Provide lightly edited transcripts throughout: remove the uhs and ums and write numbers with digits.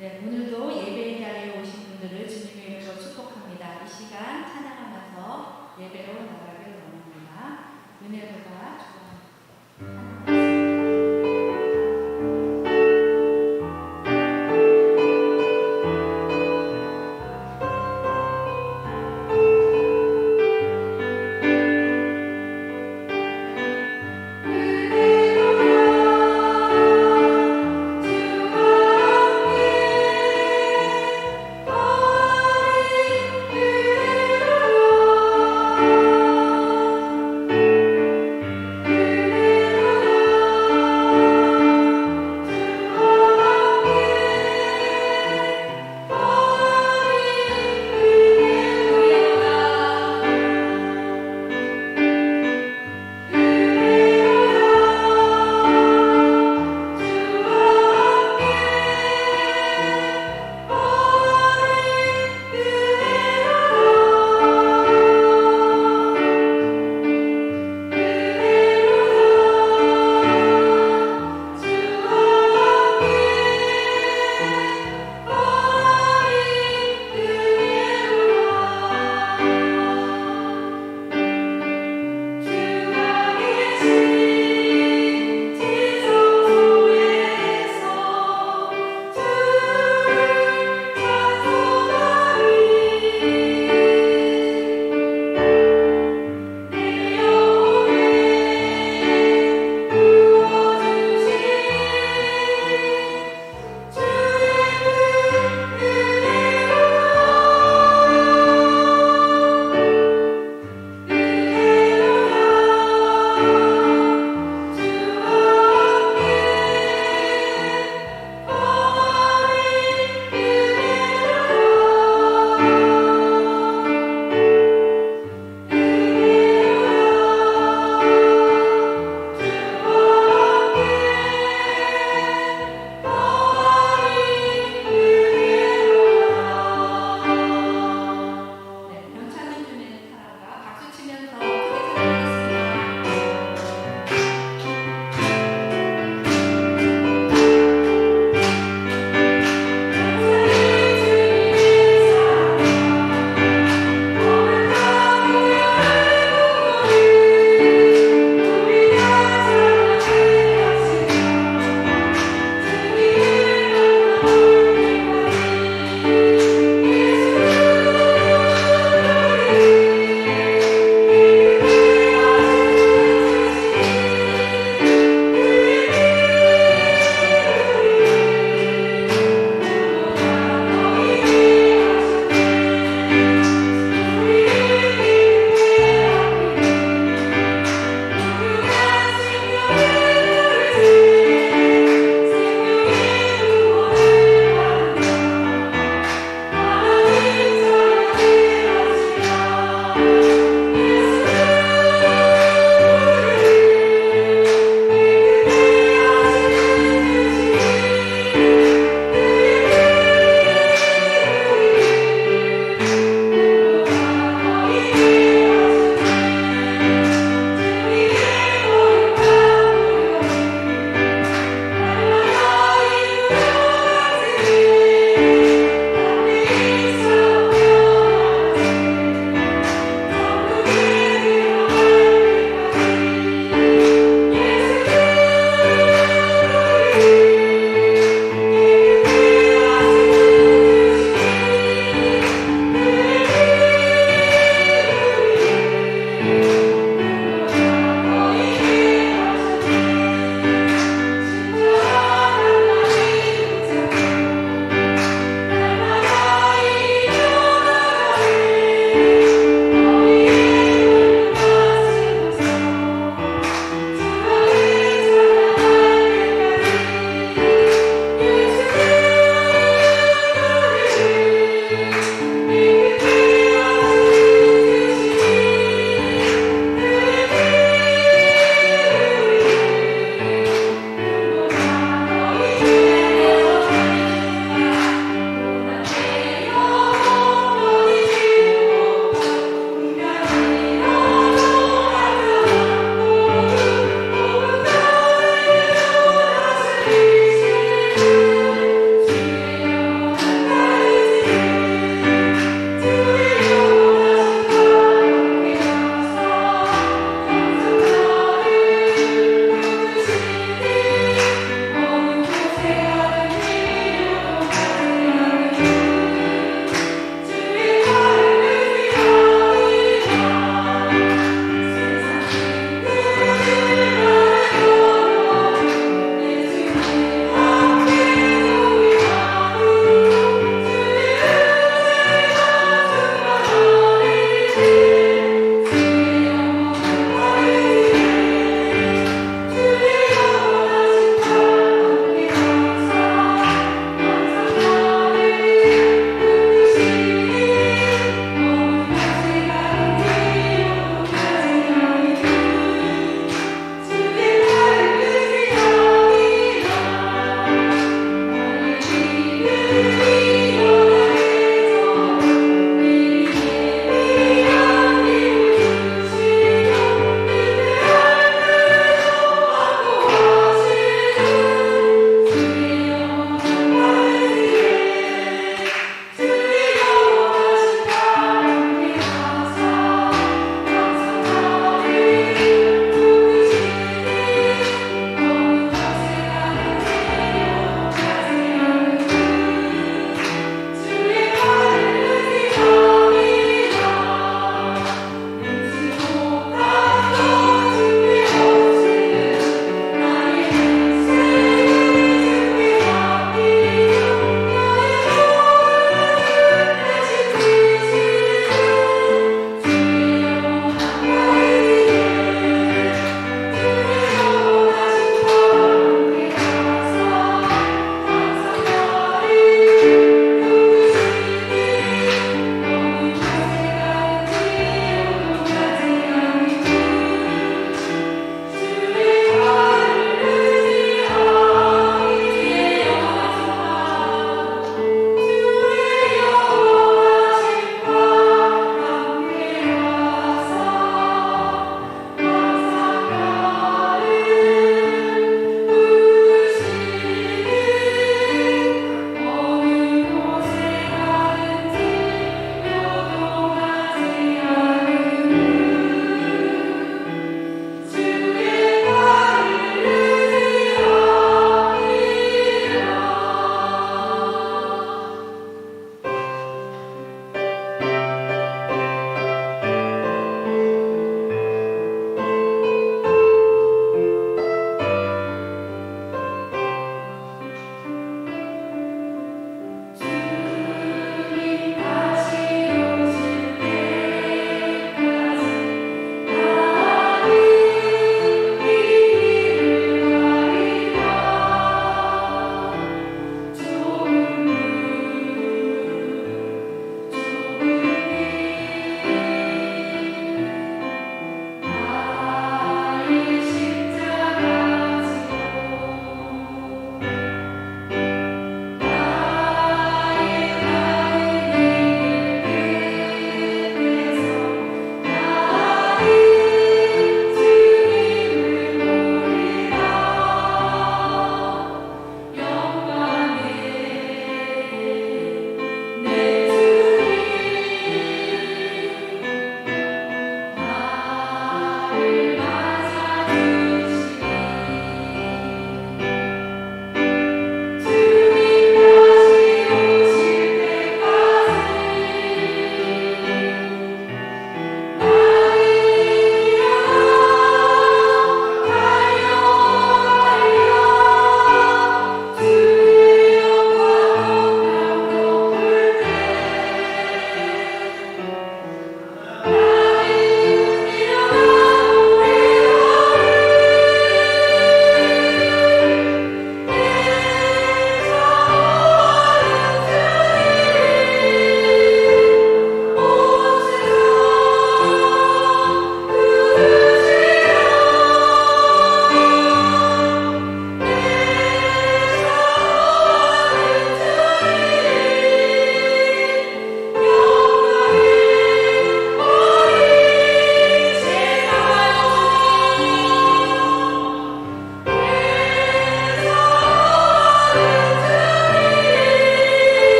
네, 오늘도 예배의 자리에 오신 분들을 주님의 이름으로 축복합니다. 이 시간 찬양하면서 예배로 나가기를 원합니다. 은혜보다 좋아합니다.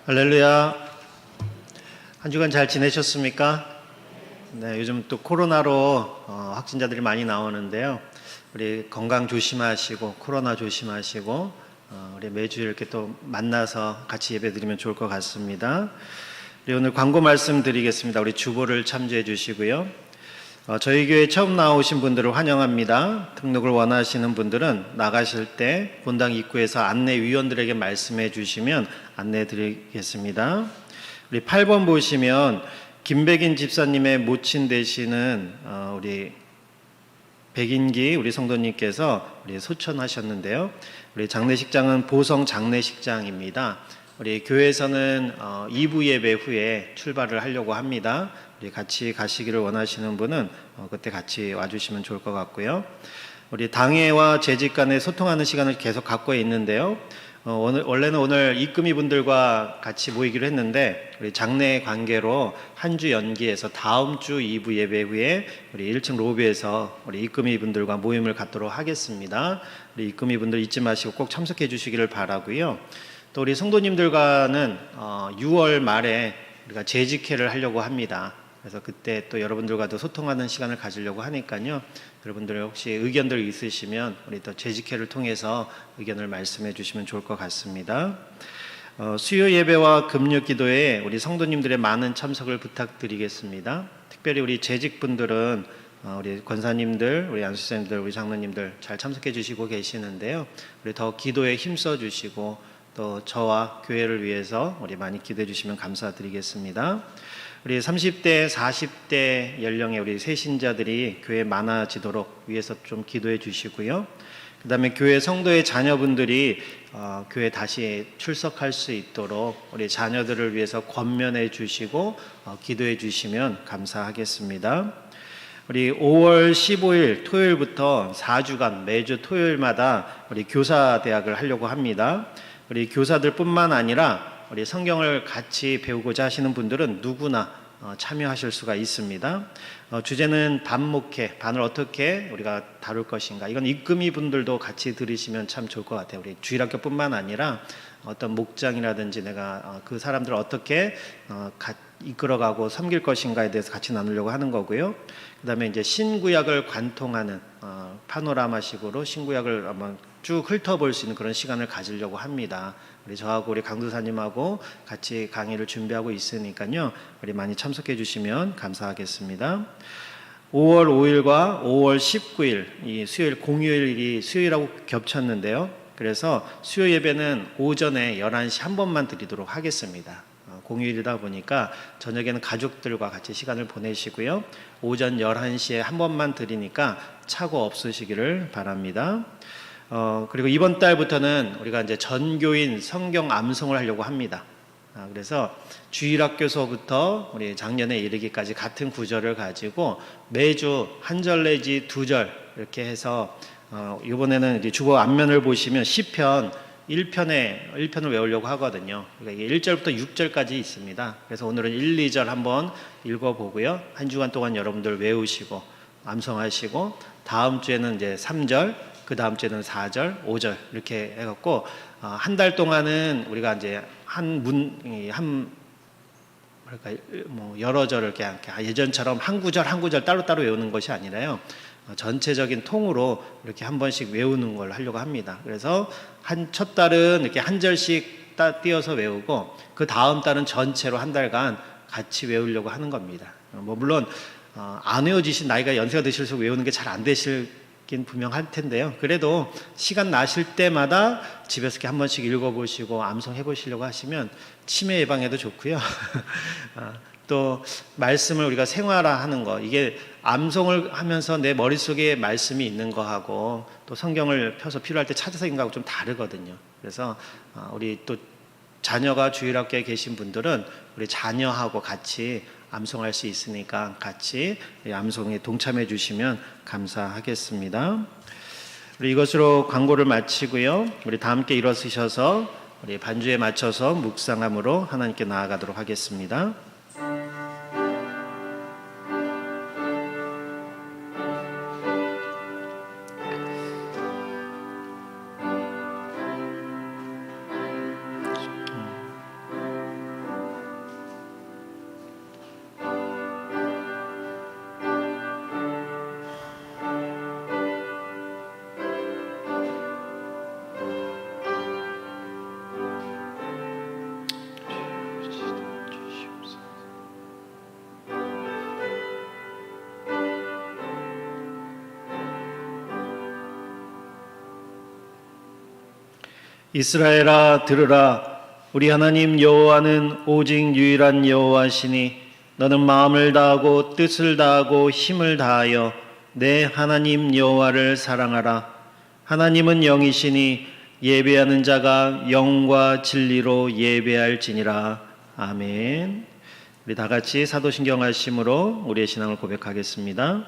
할렐루야. 한 주간 잘 지내셨습니까? 네, 요즘 또 코로나로 확진자들이 많이 나오는데요. 우리 건강 조심하시고 코로나 조심하시고 우리 매주 이렇게 또 만나서 같이 예배드리면 좋을 것 같습니다. 우리 오늘 광고 말씀 드리겠습니다. 우리 주보를 참조해 주시고요. 저희 교회 처음 나오신 분들을 환영합니다. 등록을 원하시는 분들은 나가실 때 본당 입구에서 안내위원들에게 말씀해 주시면 안내해 드리겠습니다. 우리 8번 보시면 김백인 집사님의 모친 되시는 우리 백인기 우리 성도님께서 우리 소천하셨는데요. 우리 장례식장은 보성 장례식장입니다. 우리 교회에서는 2부 예배 후에 출발을 하려고 합니다. 우리 같이 가시기를 원하시는 분은 그때 같이 와주시면 좋을 것 같고요. 우리 당회와 재직 간에 소통하는 시간을 계속 갖고 있는데요. 원래는 오늘 입금이 분들과 같이 모이기로 했는데 우리 장례 관계로 한 주 연기해서 다음 주 2부 예배 후에 우리 1층 로비에서 우리 입금이 분들과 모임을 갖도록 하겠습니다. 우리 입금이 분들 잊지 마시고 꼭 참석해 주시기를 바라고요. 또 우리 성도님들과는 6월 말에 우리가 재직회를 하려고 합니다. 그래서 그때 또 여러분들과도 소통하는 시간을 가지려고 하니까요. 여러분들 혹시 의견들 있으시면 우리 또 재직회를 통해서 의견을 말씀해 주시면 좋을 것 같습니다. 수요 예배와 금요 기도에 우리 성도님들의 많은 참석을 부탁드리겠습니다. 특별히 우리 재직분들은 우리 권사님들, 우리 안수사님들, 우리 장로님들 잘 참석해 주시고 계시는데요. 우리 더 기도에 힘써 주시고 또 저와 교회를 위해서 우리 많이 기도해 주시면 감사드리겠습니다. 우리 30대, 40대 연령의 우리 새신자들이 교회에 많아지도록 위해서 좀 기도해 주시고요. 그 다음에 교회 성도의 자녀분들이 교회 다시 출석할 수 있도록 우리 자녀들을 위해서 권면해 주시고 기도해 주시면 감사하겠습니다. 우리 5월 15일 토요일부터 4주간 매주 토요일마다 우리 교사대학을 하려고 합니다. 우리 교사들뿐만 아니라 우리 성경을 같이 배우고자 하시는 분들은 누구나 참여하실 수가 있습니다. 주제는 반목회, 반을 어떻게 우리가 다룰 것인가. 이건 입금이 분들도 같이 들으시면 참 좋을 것 같아요. 우리 주일학교뿐만 아니라 어떤 목장이라든지 내가 그 사람들을 어떻게 이끌어가고 섬길 것인가에 대해서 같이 나누려고 하는 거고요. 그 다음에 이제 신구약을 관통하는 파노라마식으로 신구약을 한번 쭉 훑어볼 수 있는 그런 시간을 가지려고 합니다. 우리 저하고 우리 강도사님하고 같이 강의를 준비하고 있으니까요. 우리 많이 참석해 주시면 감사하겠습니다. 5월 5일과 5월 19일 이 수요일 공휴일이 수요일하고 겹쳤는데요. 그래서 수요 예배는 오전에 11시 한 번만 드리도록 하겠습니다. 공휴일이다 보니까 저녁에는 가족들과 같이 시간을 보내시고요. 오전 11시에 한 번만 드리니까 착오 없으시기를 바랍니다. 그리고 이번 달부터는 우리가 이제 전교인 성경 암송을 하려고 합니다. 그래서 주일학교서부터 우리 작년에 이르기까지 같은 구절을 가지고 매주 한 절 내지 두 절 이렇게 해서 이번에는 이제 주보 앞면을 보시면 시편 1편을 외우려고 하거든요. 그러니까 이게 1절부터 6절까지 있습니다. 그래서 오늘은 1, 2절 한번 읽어보고요. 한 주간 동안 여러분들 외우시고 암송하시고 다음 주에는 이제 3절, 그 다음 주에는 4절, 5절 이렇게 해갖고 한 달 동안은 우리가 이제 여러 절을 이렇게 예전처럼 한 구절 한 구절 따로따로 외우는 것이 아니라요. 전체적인 통으로 이렇게 한 번씩 외우는 걸 하려고 합니다. 그래서 첫 달은 이렇게 한 절씩 띄어서 외우고 그 다음 달은 전체로 한 달간 같이 외우려고 하는 겁니다. 물론 안 외워지신 나이가 연세가 드실수록 외우는 게 잘 안 되실긴 분명할 텐데요. 그래도 시간 나실 때마다 집에서 이렇게 한 번씩 읽어보시고 암송해 보시려고 하시면 치매 예방에도 좋고요. 또 말씀을 우리가 생활화하는 거, 이게 암송을 하면서 내 머릿속에 말씀이 있는 거하고 또 성경을 펴서 필요할 때 찾아서 읽는 거하고 좀 다르거든요. 그래서 우리 또 자녀가 주일학교에 계신 분들은 우리 자녀하고 같이 암송할 수 있으니까 같이 암송에 동참해 주시면 감사하겠습니다. 우리 이것으로 광고를 마치고요. 우리 다 함께 일어서셔서 우리 반주에 맞춰서 묵상함으로 하나님께 나아가도록 하겠습니다. 이스라엘아 들으라. 우리 하나님 여호와는 오직 유일한 여호와시니 너는 마음을 다하고 뜻을 다하고 힘을 다하여 내 하나님 여호와를 사랑하라. 하나님은 영이시니 예배하는 자가 영과 진리로 예배할지니라. 아멘. 우리 다 같이 사도신경 하심으로 우리의 신앙을 고백하겠습니다.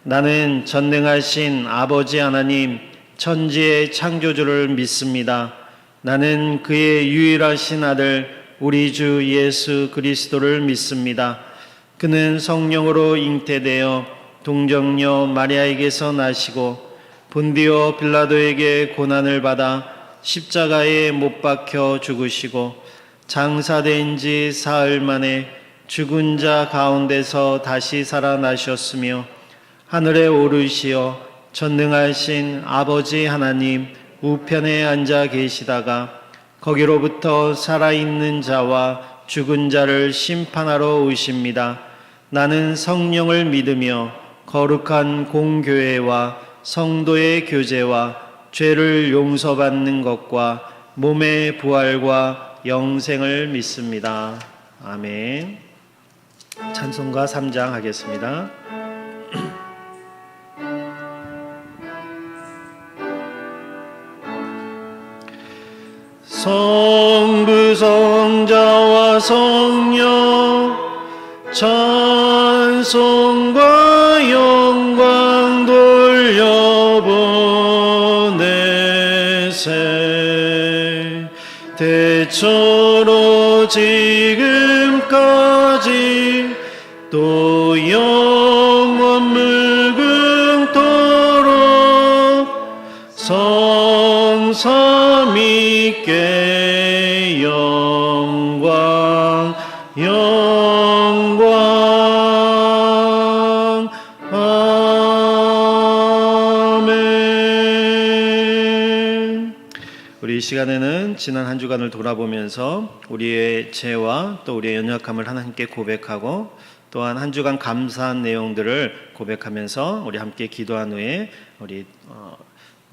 나는 전능하신 아버지 하나님 천지의 창조주를 믿습니다. 나는 그의 유일하신 아들 우리 주 예수 그리스도를 믿습니다. 그는 성령으로 잉태되어 동정녀 마리아에게서 나시고 본디오 빌라도에게 고난을 받아 십자가에 못 박혀 죽으시고 장사된 지 사흘 만에 죽은 자 가운데서 다시 살아나셨으며 하늘에 오르시어 전능하신 아버지 하나님 우편에 앉아 계시다가 거기로부터 살아있는 자와 죽은 자를 심판하러 오십니다. 나는 성령을 믿으며 거룩한 공교회와 성도의 교제와 죄를 용서받는 것과 몸의 부활과 영생을 믿습니다. 아멘. 찬송가 3장 하겠습니다. 성부 성자와 성령 찬송과 영광 돌려보내세 대처로 지금까지 또 영원 무궁토록 성삼위께 영광 영광 아멘. 우리 이 시간에는 지난 한 주간을 돌아보면서 우리의 죄와 또 우리의 연약함을 하나님께 고백하고 또한 한 주간 감사한 내용들을 고백하면서 우리 함께 기도한 후에 우리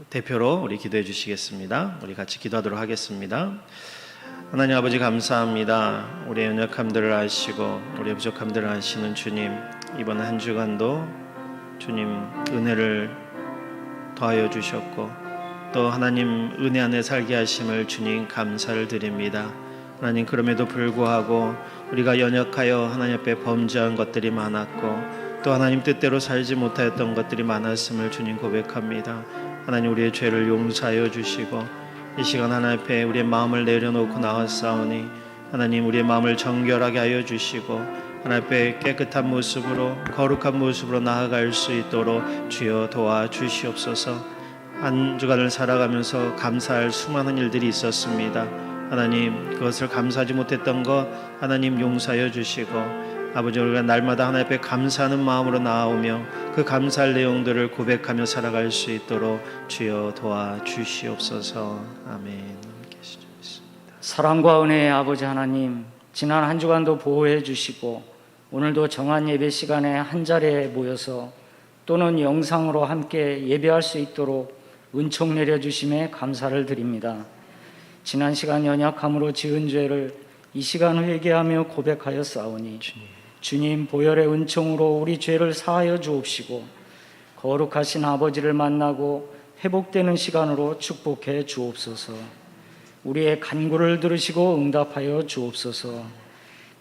대표로 우리 기도해 주시겠습니다. 우리 같이 기도하도록 하겠습니다. 하나님 아버지 감사합니다. 우리의 연약함들을 아시고 우리의 부족함들을 아시는 주님, 이번 한 주간도 주님 은혜를 더하여 주셨고 또 하나님 은혜 안에 살게 하심을 주님 감사를 드립니다. 하나님 그럼에도 불구하고 우리가 연약하여 하나님 앞에 범죄한 것들이 많았고 또 하나님 뜻대로 살지 못하였던 것들이 많았음을 주님 고백합니다. 하나님 우리의 죄를 용서하여 주시고 이 시간 하나님 앞에 우리의 마음을 내려놓고 나왔사오니 하나님 우리의 마음을 정결하게 하여 주시고 하나님 앞에 깨끗한 모습으로 거룩한 모습으로 나아갈 수 있도록 주여 도와주시옵소서. 한 주간을 살아가면서 감사할 수많은 일들이 있었습니다. 하나님 그것을 감사하지 못했던 것 하나님 용서하여 주시고 아버지 우리가 날마다 하나님 앞에 감사하는 마음으로 나아오며 그 감사할 내용들을 고백하며 살아갈 수 있도록 주여 도와주시옵소서. 아멘. 사랑과 은혜의 아버지 하나님, 지난 한 주간도 보호해 주시고 오늘도 정한 예배 시간에 한 자리에 모여서 또는 영상으로 함께 예배할 수 있도록 은총 내려주심에 감사를 드립니다. 지난 시간 연약함으로 지은 죄를 이 시간 회개하며 고백하여 싸우니 주님 보혈의 은총으로 우리 죄를 사하여 주옵시고 거룩하신 아버지를 만나고 회복되는 시간으로 축복해 주옵소서. 우리의 간구를 들으시고 응답하여 주옵소서.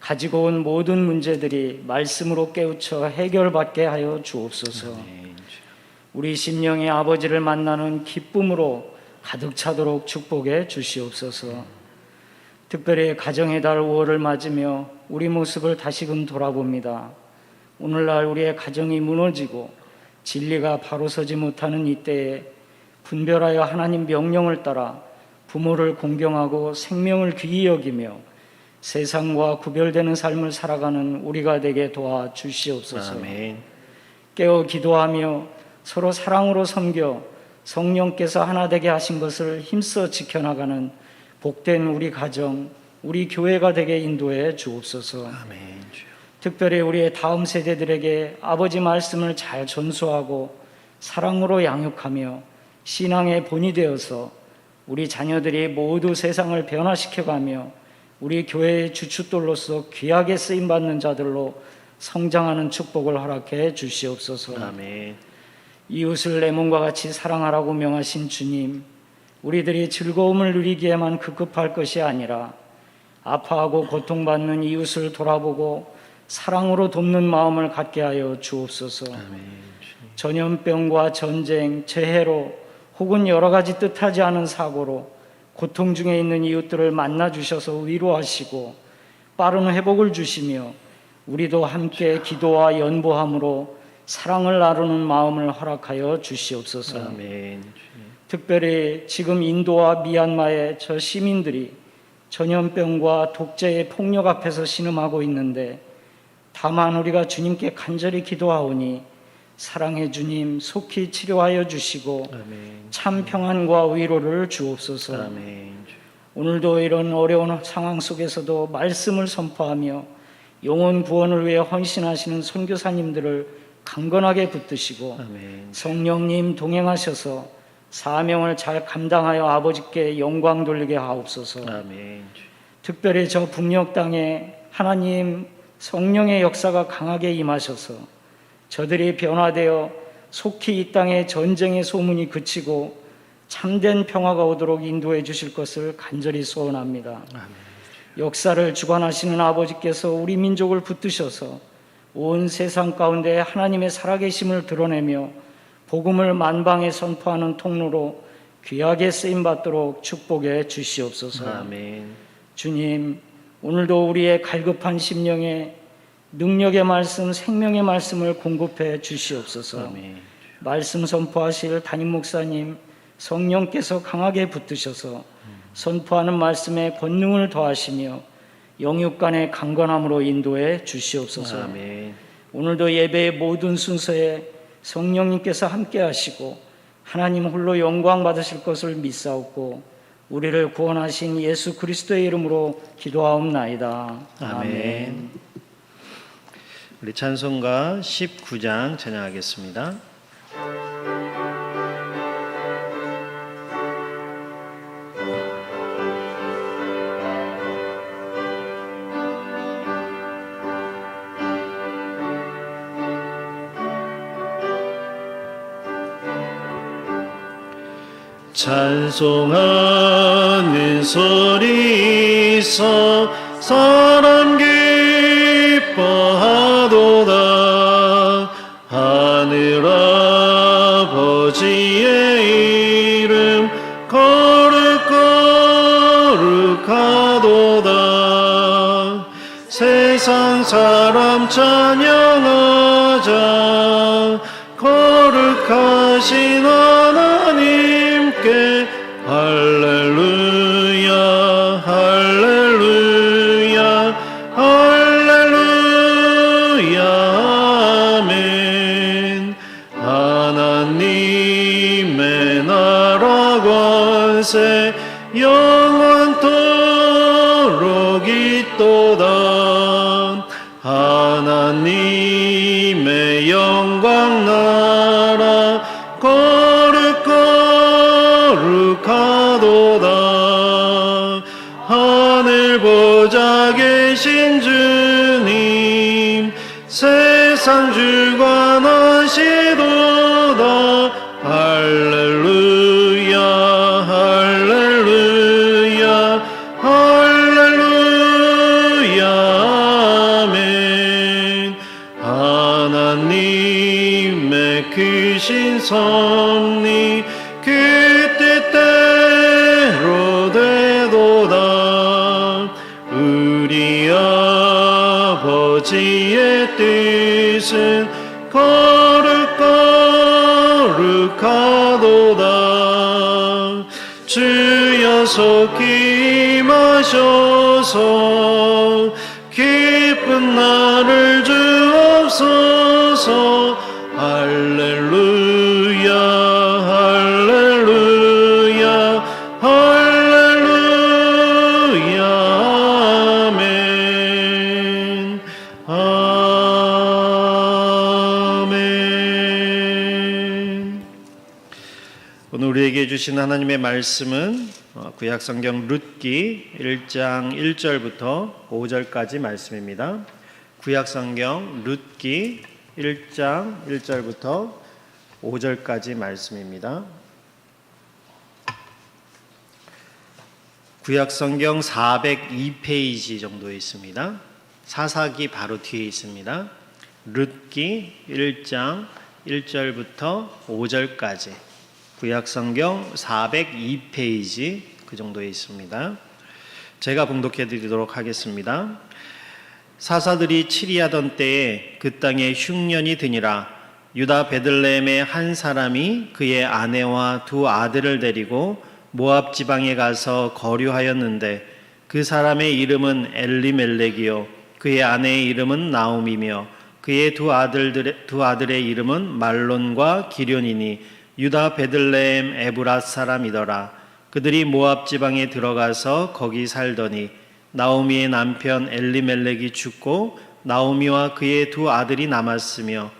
가지고 온 모든 문제들이 말씀으로 깨우쳐 해결받게 하여 주옵소서. 우리 심령의 아버지를 만나는 기쁨으로 가득 차도록 축복해 주시옵소서. 특별히 가정의 달 5월을 맞으며 우리 모습을 다시금 돌아봅니다. 오늘날 우리의 가정이 무너지고 진리가 바로 서지 못하는 이때에 분별하여 하나님 명령을 따라 부모를 공경하고 생명을 귀히 여기며 세상과 구별되는 삶을 살아가는 우리가 되게 도와주시옵소서. 아멘. 깨어 기도하며 서로 사랑으로 섬겨 성령께서 하나 되게 하신 것을 힘써 지켜나가는 복된 우리 가정, 우리 교회가 되게 인도해 주옵소서. 아멘. 특별히 우리의 다음 세대들에게 아버지 말씀을 잘 전수하고 사랑으로 양육하며 신앙의 본이 되어서 우리 자녀들이 모두 세상을 변화시켜가며 우리 교회의 주춧돌로서 귀하게 쓰임받는 자들로 성장하는 축복을 허락해 주시옵소서. 아멘. 이웃을 내 몸과 같이 사랑하라고 명하신 주님, 우리들이 즐거움을 누리기에만 급급할 것이 아니라 아파하고 고통받는 이웃을 돌아보고 사랑으로 돕는 마음을 갖게 하여 주옵소서. 전염병과 전쟁, 재해로 혹은 여러 가지 뜻하지 않은 사고로 고통 중에 있는 이웃들을 만나 주셔서 위로하시고 빠른 회복을 주시며 우리도 함께 기도와 연보함으로 사랑을 나누는 마음을 허락하여 주시옵소서. 아멘. 특별히 지금 인도와 미얀마의 저 시민들이 전염병과 독재의 폭력 앞에서 신음하고 있는데 다만 우리가 주님께 간절히 기도하오니 사랑의 주님 속히 치료하여 주시고 아멘. 참 평안과 위로를 주옵소서. 아멘. 오늘도 이런 어려운 상황 속에서도 말씀을 선포하며 영혼 구원을 위해 헌신하시는 선교사님들을 강건하게 붙드시고 아멘. 성령님 동행하셔서 사명을 잘 감당하여 아버지께 영광 돌리게 하옵소서. 아멘. 특별히 저 북녘 땅에 하나님 성령의 역사가 강하게 임하셔서 저들이 변화되어 속히 이 땅의 전쟁의 소문이 그치고 참된 평화가 오도록 인도해 주실 것을 간절히 소원합니다. 아멘. 역사를 주관하시는 아버지께서 우리 민족을 붙드셔서 온 세상 가운데 하나님의 살아계심을 드러내며 복음을 만방에 선포하는 통로로 귀하게 쓰임받도록 축복해 주시옵소서. 아멘. 주님, 오늘도 우리의 갈급한 심령에 능력의 말씀, 생명의 말씀을 공급해 주시옵소서. 아멘. 말씀 선포하실 담임 목사님, 성령께서 강하게 붙드셔서 선포하는 말씀에 권능을 더하시며 영육 간의 강건함으로 인도해 주시옵소서. 아멘. 오늘도 예배의 모든 순서에 성령님께서 함께 하시고 하나님 홀로 영광 받으실 것을 믿사옵고 우리를 구원하신 예수 그리스도의 이름으로 기도하옵나이다. 아멘. 우리 찬송가 19장 찬양하겠습니다. 찬송하는 소리 있어 사람 기뻐하도다. 하늘 아버지의 이름 거룩거룩하도다. 세상 사람 찬양하자. 거룩하신 하나님께 할렐루야 할렐루야 할렐루야 아멘. 하나님의 나라 권세 영원토록 있도다. 하나님의 영광 나라 거룩거룩하도다. 하늘 보좌 계신 주님 세상 주관하시도다. 할렐루야 할렐루야 할렐루야 아멘. 하나님의 크신 섭리 그 뜻대로 되도다. 우리 아버지의 뜻은 거룩거룩하도다. 주여 속히 임하셔서 기쁜 날을 주옵소서. 할렐루야 할렐루야 할렐루야 아멘. 아멘. 오늘 우리에게 주신 하나님의 말씀은 구약성경 룻기 1장 1절부터 5절까지 말씀입니다. 구약성경 룻기 1장 1절부터 5절까지 말씀입니다. 구약성경 402페이지 정도에 있습니다. 사사기 바로 뒤에 있습니다. 룻기 1장 1절부터 5절까지 구약성경 402페이지 그 정도에 있습니다. 제가 봉독해 드리도록 하겠습니다. 사사들이 치리하던 때에 그 땅에 흉년이 드니라. 유다 베들레헴의 한 사람이 그의 아내와 두 아들을 데리고 모압 지방에 가서 거류하였는데 그 사람의 이름은 엘리멜렉이요 그의 아내의 이름은 나옴이며 그의 두 아들의 이름은 말론과 기련이니 유다 베들레헴 에브랏 사람이더라. 그들이 모압 지방에 들어가서 거기 살더니 나오미의 남편 엘리멜렉이 죽고 나오미와 그의 두 아들이 남았으며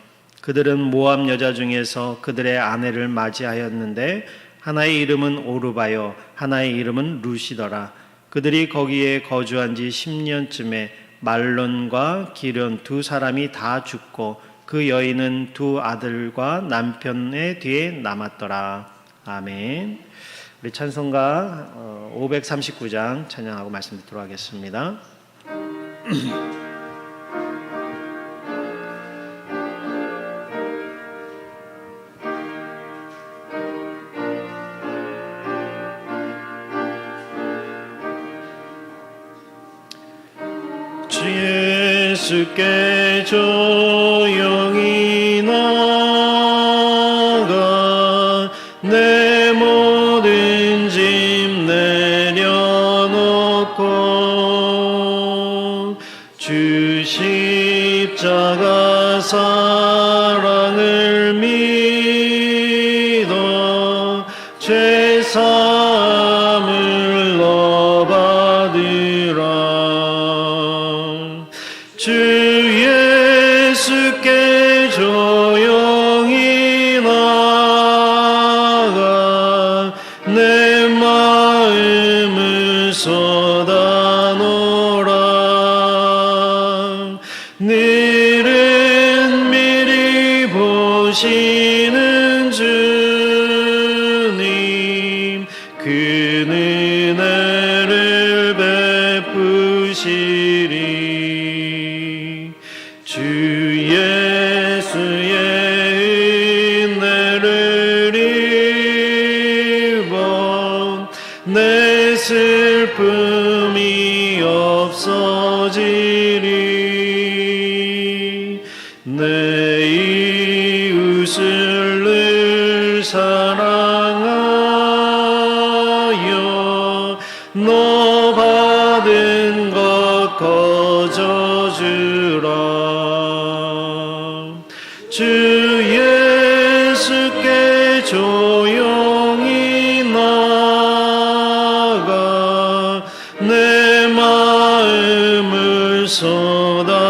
그들은 모압 여자 중에서 그들의 아내를 맞이하였는데 하나의 이름은 오르바요 하나의 이름은 룻이더라. 그들이 거기에 거주한 지 10년쯤에 말론과 기련 두 사람이 다 죽고 그 여인은 두 아들과 남편의 뒤에 남았더라. 아멘. 우리 찬송가 539장 찬양하고 말씀 듣도록 하겠습니다. 주 예수께 조용히 나가 내 모든 짐 내려놓고 주 십자가 사랑을 믿어 죄 사함을 너 받으라. 주 예수께 조용히 나가 내 마음을 쏟아놓으라. 늘은 미리 보시는 주님 그 은혜를 베푸시리. 주 예수의 은혜를 입어 내 슬픔이 없어지리. 내 이웃을 늘 사랑하여 너 받은 것 거저주라. 주 예수께 조용히 나가 내 마음을 쏟아놓으라.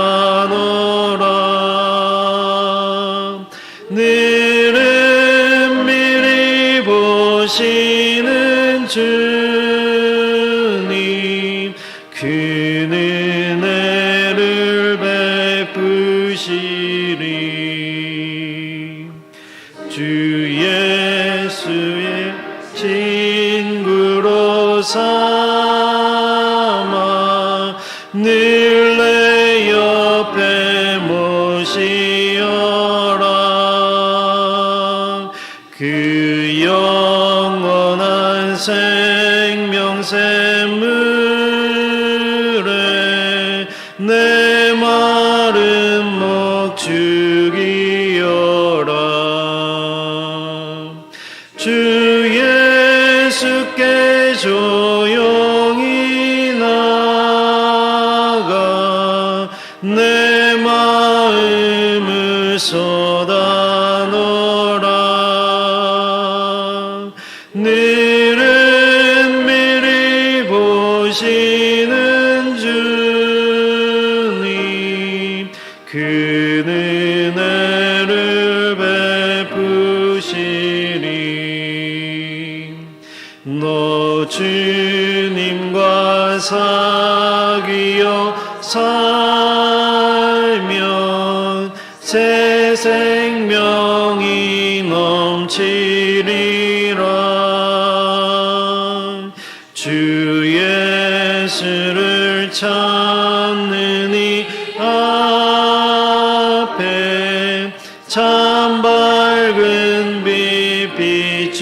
늘은 미리 보시는 주님 그 은혜를 베푸시리. 주 예수의 친구로 삼아 늘 내 옆에 모시어라. 그 영원한 생명 샘물에 내 마른 목 죽이어라. 주 예수께 조용히 나가 내 마음을 쏟아놓으라. 늘은 미리 보시는 주님 그 은혜를 베푸시리. 새 생명이 넘치리라. 주 예수를 찾는 이 앞에 참 밝은 빛 비추어라.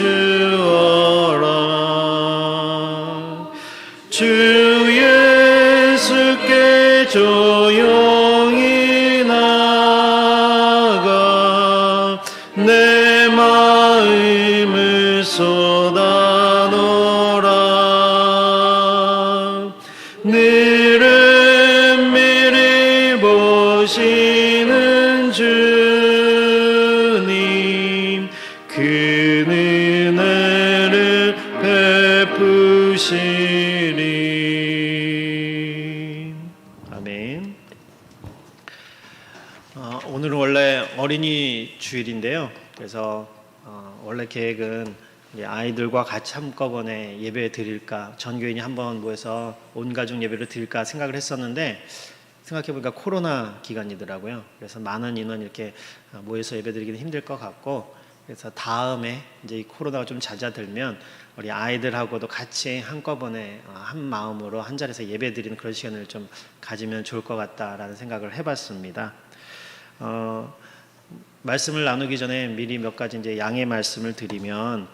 주 예수께 조용히 나가 내 마음을 쏟아놓으라. 늘은 미리 보시는 주님 그 은혜를 베푸시리. 아멘. 오늘은 원래 어린이 주일인데요. 그래서 원래 계획은 아이들과 같이 한꺼번에 예배 드릴까, 전교인이 한번 모여서 온 가족 예배를 드릴까 생각을 했었는데 생각해보니까 코로나 기간이더라고요. 그래서 많은 인원 이렇게 모여서 예배 드리기는 힘들 것 같고, 그래서 다음에 이제 이 코로나가 좀 잦아들면 우리 아이들하고도 같이 한꺼번에 한 마음으로 한 자리에서 예배 드리는 그런 시간을 좀 가지면 좋을 것 같다라는 생각을 해봤습니다. 말씀을 나누기 전에 미리 몇 가지 이제 양해 말씀을 드리면,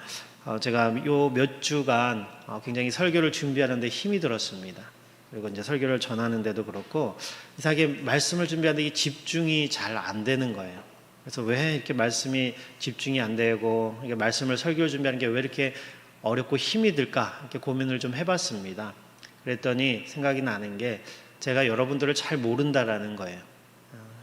제가 요 몇 주간 굉장히 설교를 준비하는데 힘이 들었습니다. 그리고 이제 설교를 전하는데도 그렇고 이상하게 말씀을 준비하는데 이 집중이 잘 안 되는 거예요. 그래서 왜 이렇게 말씀이 집중이 안 되고 이게 말씀을 설교를 준비하는 게 왜 이렇게 어렵고 힘이 들까 이렇게 고민을 좀 해봤습니다. 그랬더니 생각이 나는 게 제가 여러분들을 잘 모른다라는 거예요.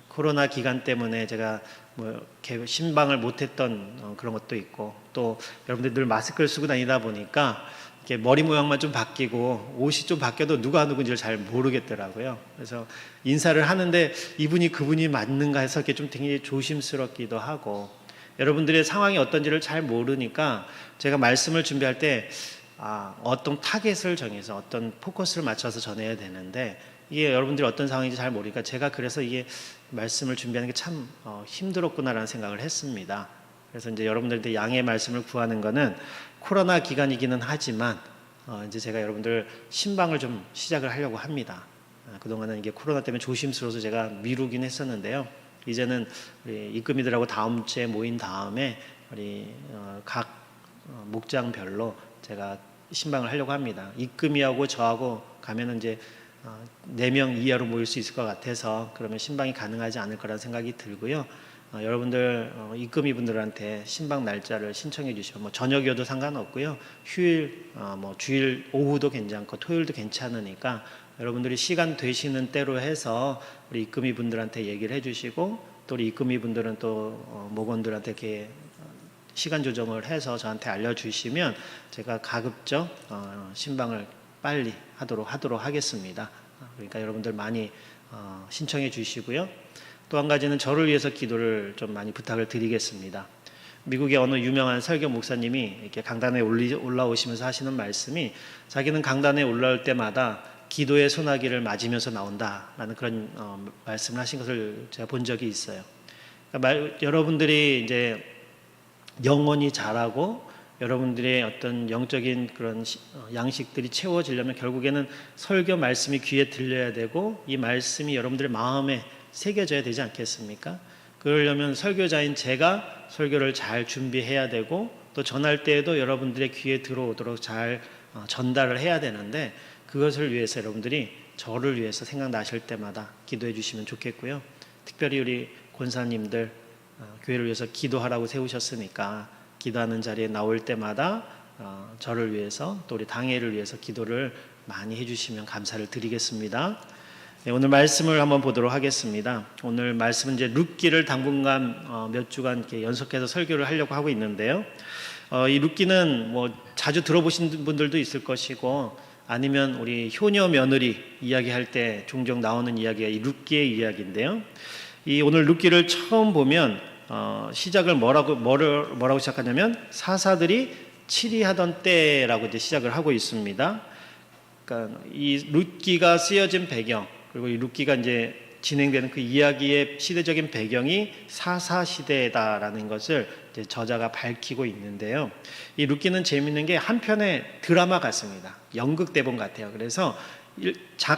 코로나 기간 때문에 제가 뭐 신방을 못했던 그런 것도 있고, 또 여러분들 늘 마스크를 쓰고 다니다 보니까 이렇게 머리 모양만 좀 바뀌고 옷이 좀 바뀌어도 누가 누군지를 잘 모르겠더라고요. 그래서 인사를 하는데 이분이 그분이 맞는가 해서 이렇게 좀 되게 조심스럽기도 하고, 여러분들의 상황이 어떤지를 잘 모르니까 제가 말씀을 준비할 때 어떤 타겟을 정해서 어떤 포커스를 맞춰서 전해야 되는데 이게 여러분들이 어떤 상황인지 잘 모르니까 제가 그래서 이게 말씀을 준비하는 게 참 힘들었구나라는 생각을 했습니다. 그래서 이제 여러분들한테 양해의 말씀을 구하는 거는 코로나 기간이기는 하지만 이제 제가 여러분들 신방을 좀 시작을 하려고 합니다. 그동안은 이게 코로나 때문에 조심스러워서 제가 미루긴 했었는데요. 이제는 우리 입금이들하고 다음 주에 모인 다음에 우리 각 목장별로 제가 신방을 하려고 합니다. 입금이하고 저하고 가면은 이제 4명 이하로 모일 수 있을 것 같아서 그러면 신방이 가능하지 않을 거라는 생각이 들고요. 여러분들 입금이 분들한테 신방 날짜를 신청해 주시면 뭐 저녁이어도 상관없고요. 휴일 뭐 주일 오후도 괜찮고 토요일도 괜찮으니까 여러분들이 시간 되시는 때로 해서 우리 입금이 분들한테 얘기를 해주시고, 또 우리 입금이 분들은 또 목원들한테 이렇게 시간 조정을 해서 저한테 알려주시면 제가 가급적 신방을 빨리 하도록 하겠습니다. 그러니까 여러분들 많이 신청해 주시고요. 또 한 가지는 저를 위해서 기도를 좀 많이 부탁을 드리겠습니다. 미국의 어느 유명한 설교 목사님이 이렇게 강단에 올라오시면서 하시는 말씀이, 자기는 강단에 올라올 때마다 기도의 소나기를 맞으면서 나온다라는 그런 말씀을 하신 것을 제가 본 적이 있어요. 그러니까 여러분들이 이제 영혼이 자라고 여러분들의 어떤 영적인 그런 양식들이 채워지려면 결국에는 설교 말씀이 귀에 들려야 되고 이 말씀이 여러분들의 마음에 새겨져야 되지 않겠습니까? 그러려면 설교자인 제가 설교를 잘 준비해야 되고, 또 전할 때에도 여러분들의 귀에 들어오도록 잘 전달을 해야 되는데, 그것을 위해서 여러분들이 저를 위해서 생각나실 때마다 기도해 주시면 좋겠고요. 특별히 우리 권사님들 교회를 위해서 기도하라고 세우셨으니까 기도하는 자리에 나올 때마다 저를 위해서 또 우리 당회를 위해서 기도를 많이 해주시면 감사를 드리겠습니다. 네, 오늘 말씀을 한번 보도록 하겠습니다. 오늘 말씀은 이제 룻기를 당분간 몇 주간 이렇게 연속해서 설교를 하려고 하고 있는데요. 이 룻기는 뭐 자주 들어보신 분들도 있을 것이고, 아니면 우리 효녀 며느리 이야기할 때 종종 나오는 이야기가 이 룻기의 이야기인데요. 이 오늘 룻기를 처음 보면 시작을 뭐라고 시작하냐면 사사들이 치리하던 때라고 이제 시작을 하고 있습니다. 그러니까 이 룻기가 쓰여진 배경, 그리고 이 룻기가 이제 진행되는 그 이야기의 시대적인 배경이 사사 시대다라는 것을 이제 저자가 밝히고 있는데요. 이 룻기는 재미있는 게 한편의 드라마 같습니다. 연극 대본 같아요. 그래서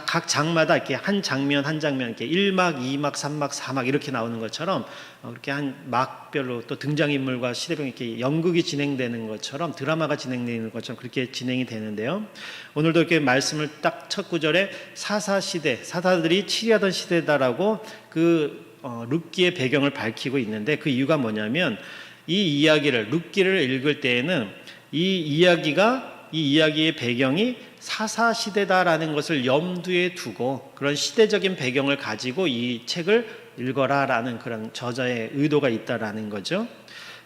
각 장마다 이렇게 한 장면 한 장면 이렇게 1막, 2막, 3막, 4막 이렇게 나오는 것처럼 그렇게 한 막별로 또 등장인물과 시대병 이렇게 연극이 진행되는 것처럼 드라마가 진행되는 것처럼 그렇게 진행이 되는데요. 오늘도 이렇게 말씀을 딱 첫 구절에 사사시대, 사사들이 치리하던 시대다라고 그 룻기의 배경을 밝히고 있는데 그 이유가 뭐냐면 이 이야기를 룻기를 읽을 때에는 이 이야기의 배경이 사사시대다라는 것을 염두에 두고 그런 시대적인 배경을 가지고 이 책을 읽어라라는 그런 저자의 의도가 있다라는 거죠.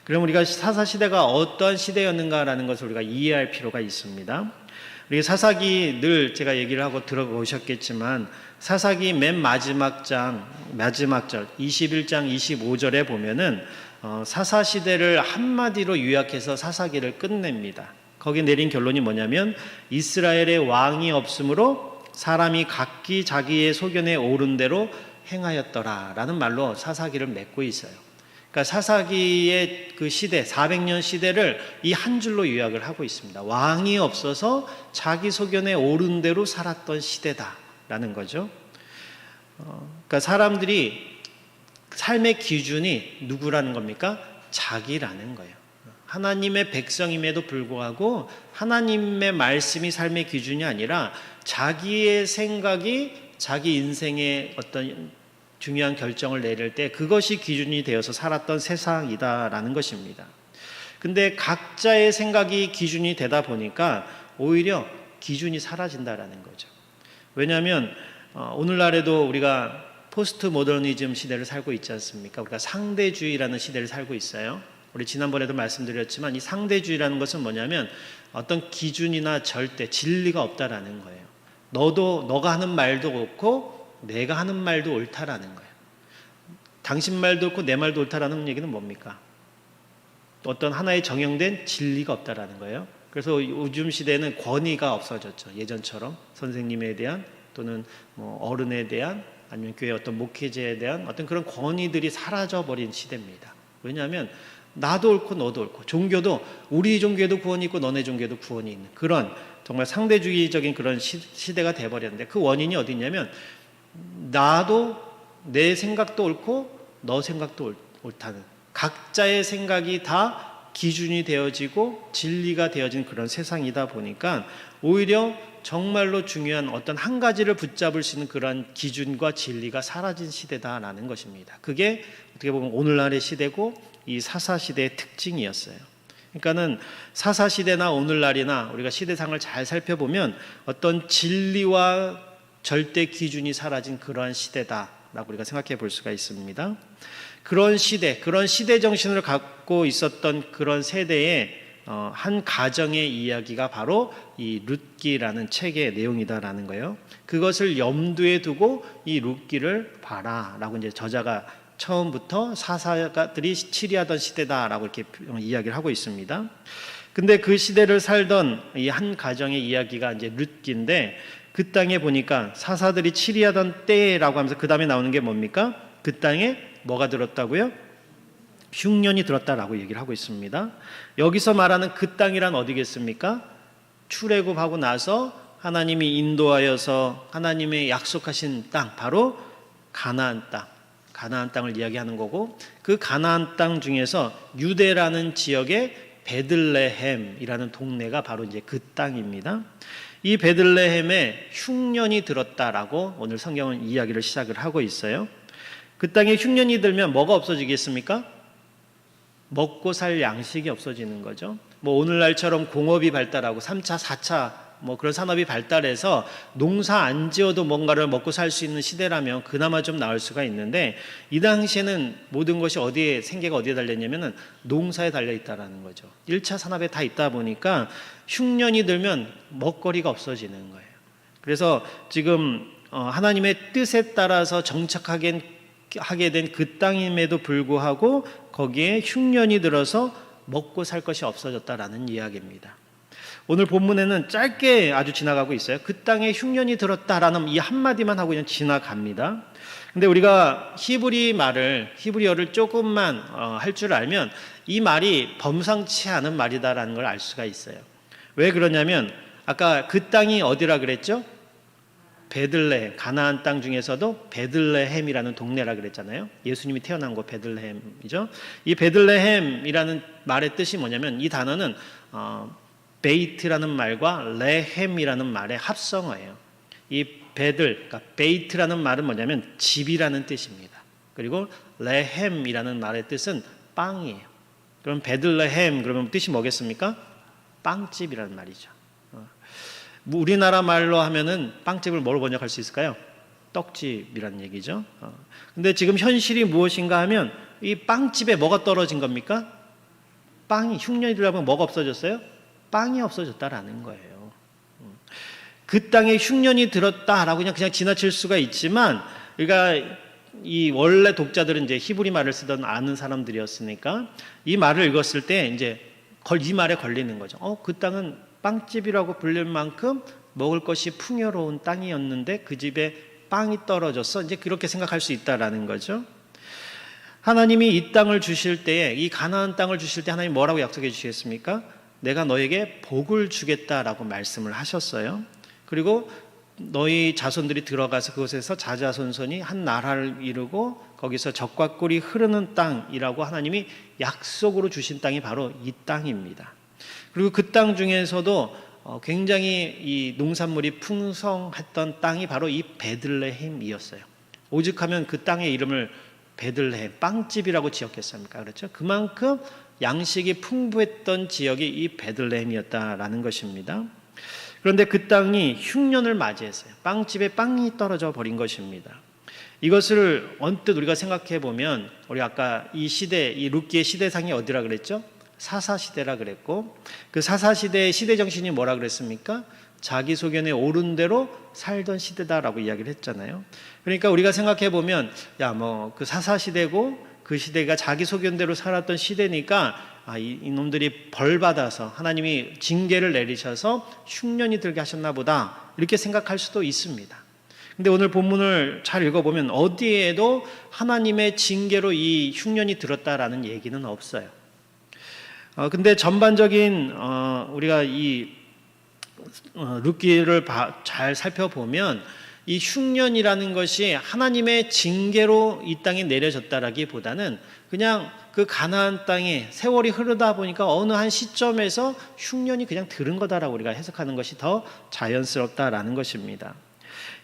그럼 우리가 사사시대가 어떠한 시대였는가라는 것을 우리가 이해할 필요가 있습니다. 우리 사사기 늘 제가 얘기를 하고 들어보셨겠지만 사사기 맨 마지막 절 21장 25절에 보면은 사사시대를 한마디로 요약해서 사사기를 끝냅니다. 거기 내린 결론이 뭐냐면 이스라엘의 왕이 없으므로 사람이 각기 자기의 소견에 오른 대로 행하였더라라는 말로 사사기를 맺고 있어요. 그러니까 사사기의 그 시대 400년 시대를 이 한 줄로 요약을 하고 있습니다. 왕이 없어서 자기 소견에 오른 대로 살았던 시대다라는 거죠. 그러니까 사람들이 삶의 기준이 누구라는 겁니까? 자기라는 거예요. 하나님의 백성임에도 불구하고 하나님의 말씀이 삶의 기준이 아니라 자기의 생각이 자기 인생의 어떤 중요한 결정을 내릴 때 그것이 기준이 되어서 살았던 세상이다라는 것입니다. 근데 각자의 생각이 기준이 되다 보니까 오히려 기준이 사라진다라는 거죠. 왜냐하면 오늘날에도 우리가 포스트 모더니즘 시대를 살고 있지 않습니까? 우리가 상대주의라는 시대를 살고 있어요. 우리 지난번에도 말씀드렸지만 이 상대주의라는 것은 뭐냐면 어떤 기준이나 절대 진리가 없다라는 거예요. 너가 하는 말도 옳고 내가 하는 말도 옳다라는 거예요. 당신 말도 옳고 내 말도 옳다라는 얘기는 뭡니까? 어떤 하나의 정형된 진리가 없다라는 거예요. 그래서 요즘 시대는 권위가 없어졌죠. 예전처럼 선생님에 대한 또는 어른에 대한 아니면 교회 어떤 목회자에 대한 어떤 그런 권위들이 사라져버린 시대입니다. 왜냐하면 나도 옳고 너도 옳고 종교도 우리 종교에도 구원이 있고 너네 종교에도 구원이 있는 그런 정말 상대주의적인 그런 시대가 돼버렸는데 그 원인이 어디 있냐면 나도 내 생각도 옳고 너 생각도 옳다는 각자의 생각이 다 기준이 되어지고 진리가 되어진 그런 세상이다 보니까 오히려 정말로 중요한 어떤 한 가지를 붙잡을 수 있는 그런 기준과 진리가 사라진 시대다라는 것입니다. 그게 어떻게 보면 오늘날의 시대고 이 사사시대의 특징이었어요. 그러니까는 사사시대나 오늘날이나 우리가 시대상을 잘 살펴보면 어떤 진리와 절대 기준이 사라진 그러한 시대다라고 우리가 생각해 볼 수가 있습니다. 그런 시대 정신을 갖고 있었던 그런 세대의 한 가정의 이야기가 바로 이 룻기라는 책의 내용이다라는 거예요. 그것을 염두에 두고 이 룻기를 봐라라고 이제 저자가 처음부터 사사들이 치리하던 시대다라고 이렇게 이야기를 하고 있습니다. 근데 그 시대를 살던 이 한 가정의 이야기가 이제 룻기인데 그 땅에 보니까 사사들이 치리하던 때라고 하면서 그 다음에 나오는 게 뭡니까? 그 땅에 뭐가 들었다고요? 흉년이 들었다라고 얘기를 하고 있습니다. 여기서 말하는 그 땅이란 어디겠습니까? 출애굽하고 나서 하나님이 인도하여서 하나님의 약속하신 땅 바로 가나안 땅을 이야기하는 거고 그 가나안 땅 중에서 유대라는 지역의 베들레헴이라는 동네가 바로 이제 그 땅입니다. 이 베들레헴에 흉년이 들었다라고 오늘 성경은 이야기를 시작을 하고 있어요. 그 땅에 흉년이 들면 뭐가 없어지겠습니까? 먹고 살 양식이 없어지는 거죠. 오늘날처럼 공업이 발달하고 3차, 4차 그런 산업이 발달해서 농사 안 지어도 뭔가를 먹고 살 수 있는 시대라면 그나마 좀 나을 수가 있는데 이 당시에는 모든 것이 생계가 어디에 달렸냐면은 농사에 달려 있다라는 거죠. 1차 산업에 다 있다 보니까 흉년이 들면 먹거리가 없어지는 거예요. 그래서 지금 하나님의 뜻에 따라서 정착하게 된 그 땅임에도 불구하고 거기에 흉년이 들어서 먹고 살 것이 없어졌다라는 이야기입니다. 오늘 본문에는 짧게 아주 지나가고 있어요. 그 땅에 흉년이 들었다라는 이 한마디만 하고 그냥 지나갑니다. 근데 우리가 히브리어를 조금만 할 줄 알면 이 말이 범상치 않은 말이다라는 걸 알 수가 있어요. 왜 그러냐면 아까 그 땅이 어디라 그랬죠? 베들레헴, 가나안 땅 중에서도 베들레헴이라는 동네라 그랬잖아요. 예수님이 태어난 곳 베들레헴이죠. 이 베들레헴이라는 말의 뜻이 뭐냐면 이 단어는 베이트라는 말과 레헴이라는 말의 합성어예요. 이 그러니까 베이트라는 말은 뭐냐면 집이라는 뜻입니다. 그리고 레헴이라는 말의 뜻은 빵이에요. 그럼 베들레헴 그러면 뜻이 뭐겠습니까? 빵집이라는 말이죠. 우리나라 말로 하면은 빵집을 뭐로 번역할 수 있을까요? 떡집이라는 얘기죠. 근데 지금 현실이 무엇인가 하면 이 빵집에 뭐가 떨어진 겁니까? 흉년이 들어가면 뭐가 없어졌어요? 빵이 없어졌다라는 거예요. 그 땅에 흉년이 들었다라고 그냥 지나칠 수가 있지만, 그러니까 이 원래 독자들은 이제 히브리 말을 쓰던 아는 사람들이었으니까 이 말을 읽었을 때 이제 이 말에 걸리는 거죠. 그 땅은 빵집이라고 불릴 만큼 먹을 것이 풍요로운 땅이었는데 그 집에 빵이 떨어졌어. 이제 그렇게 생각할 수 있다라는 거죠. 하나님이 이 땅을 주실 때에, 이 가나안 땅을 주실 때 하나님 뭐라고 약속해 주시겠습니까? 내가 너에게 복을 주겠다라고 말씀을 하셨어요. 그리고 너희 자손들이 들어가서 그곳에서 자자손손이 한 나라를 이루고 거기서 젖과 꿀이 흐르는 땅이라고 하나님이 약속으로 주신 땅이 바로 이 땅입니다. 그리고 그 땅 중에서도 굉장히 이 농산물이 풍성했던 땅이 바로 이 베들레헴이었어요. 오죽하면 그 땅의 이름을 베들레헴, 빵집이라고 지었겠습니까? 그렇죠? 그만큼 양식이 풍부했던 지역이 이 베들레헴이었다라는 것입니다. 그런데 그 땅이 흉년을 맞이했어요. 빵집에 빵이 떨어져 버린 것입니다. 이것을 언뜻 우리가 생각해 보면, 우리 아까 이 시대, 이 룻기의 시대상이 어디라 그랬죠? 사사시대라 그랬고, 그 사사시대의 시대 정신이 뭐라 그랬습니까? 자기 소견에 옳은 대로 살던 시대다라고 이야기를 했잖아요. 그러니까 우리가 생각해 보면, 그 사사시대고 그 시대가 자기 소견대로 살았던 시대니까 이놈들이 벌 받아서 하나님이 징계를 내리셔서 흉년이 들게 하셨나 보다, 이렇게 생각할 수도 있습니다. 근데 오늘 본문을 잘 읽어보면 어디에도 하나님의 징계로 이 흉년이 들었다라는 얘기는 없어요. 근데 전반적인 우리가 이 룻기를 잘 살펴보면 이 흉년이라는 것이 하나님의 징계로 이 땅에 내려졌다라기보다는 그냥 그 가나안 땅에 세월이 흐르다 보니까 어느 한 시점에서 흉년이 그냥 들은 거다라고 우리가 해석하는 것이 더 자연스럽다라는 것입니다.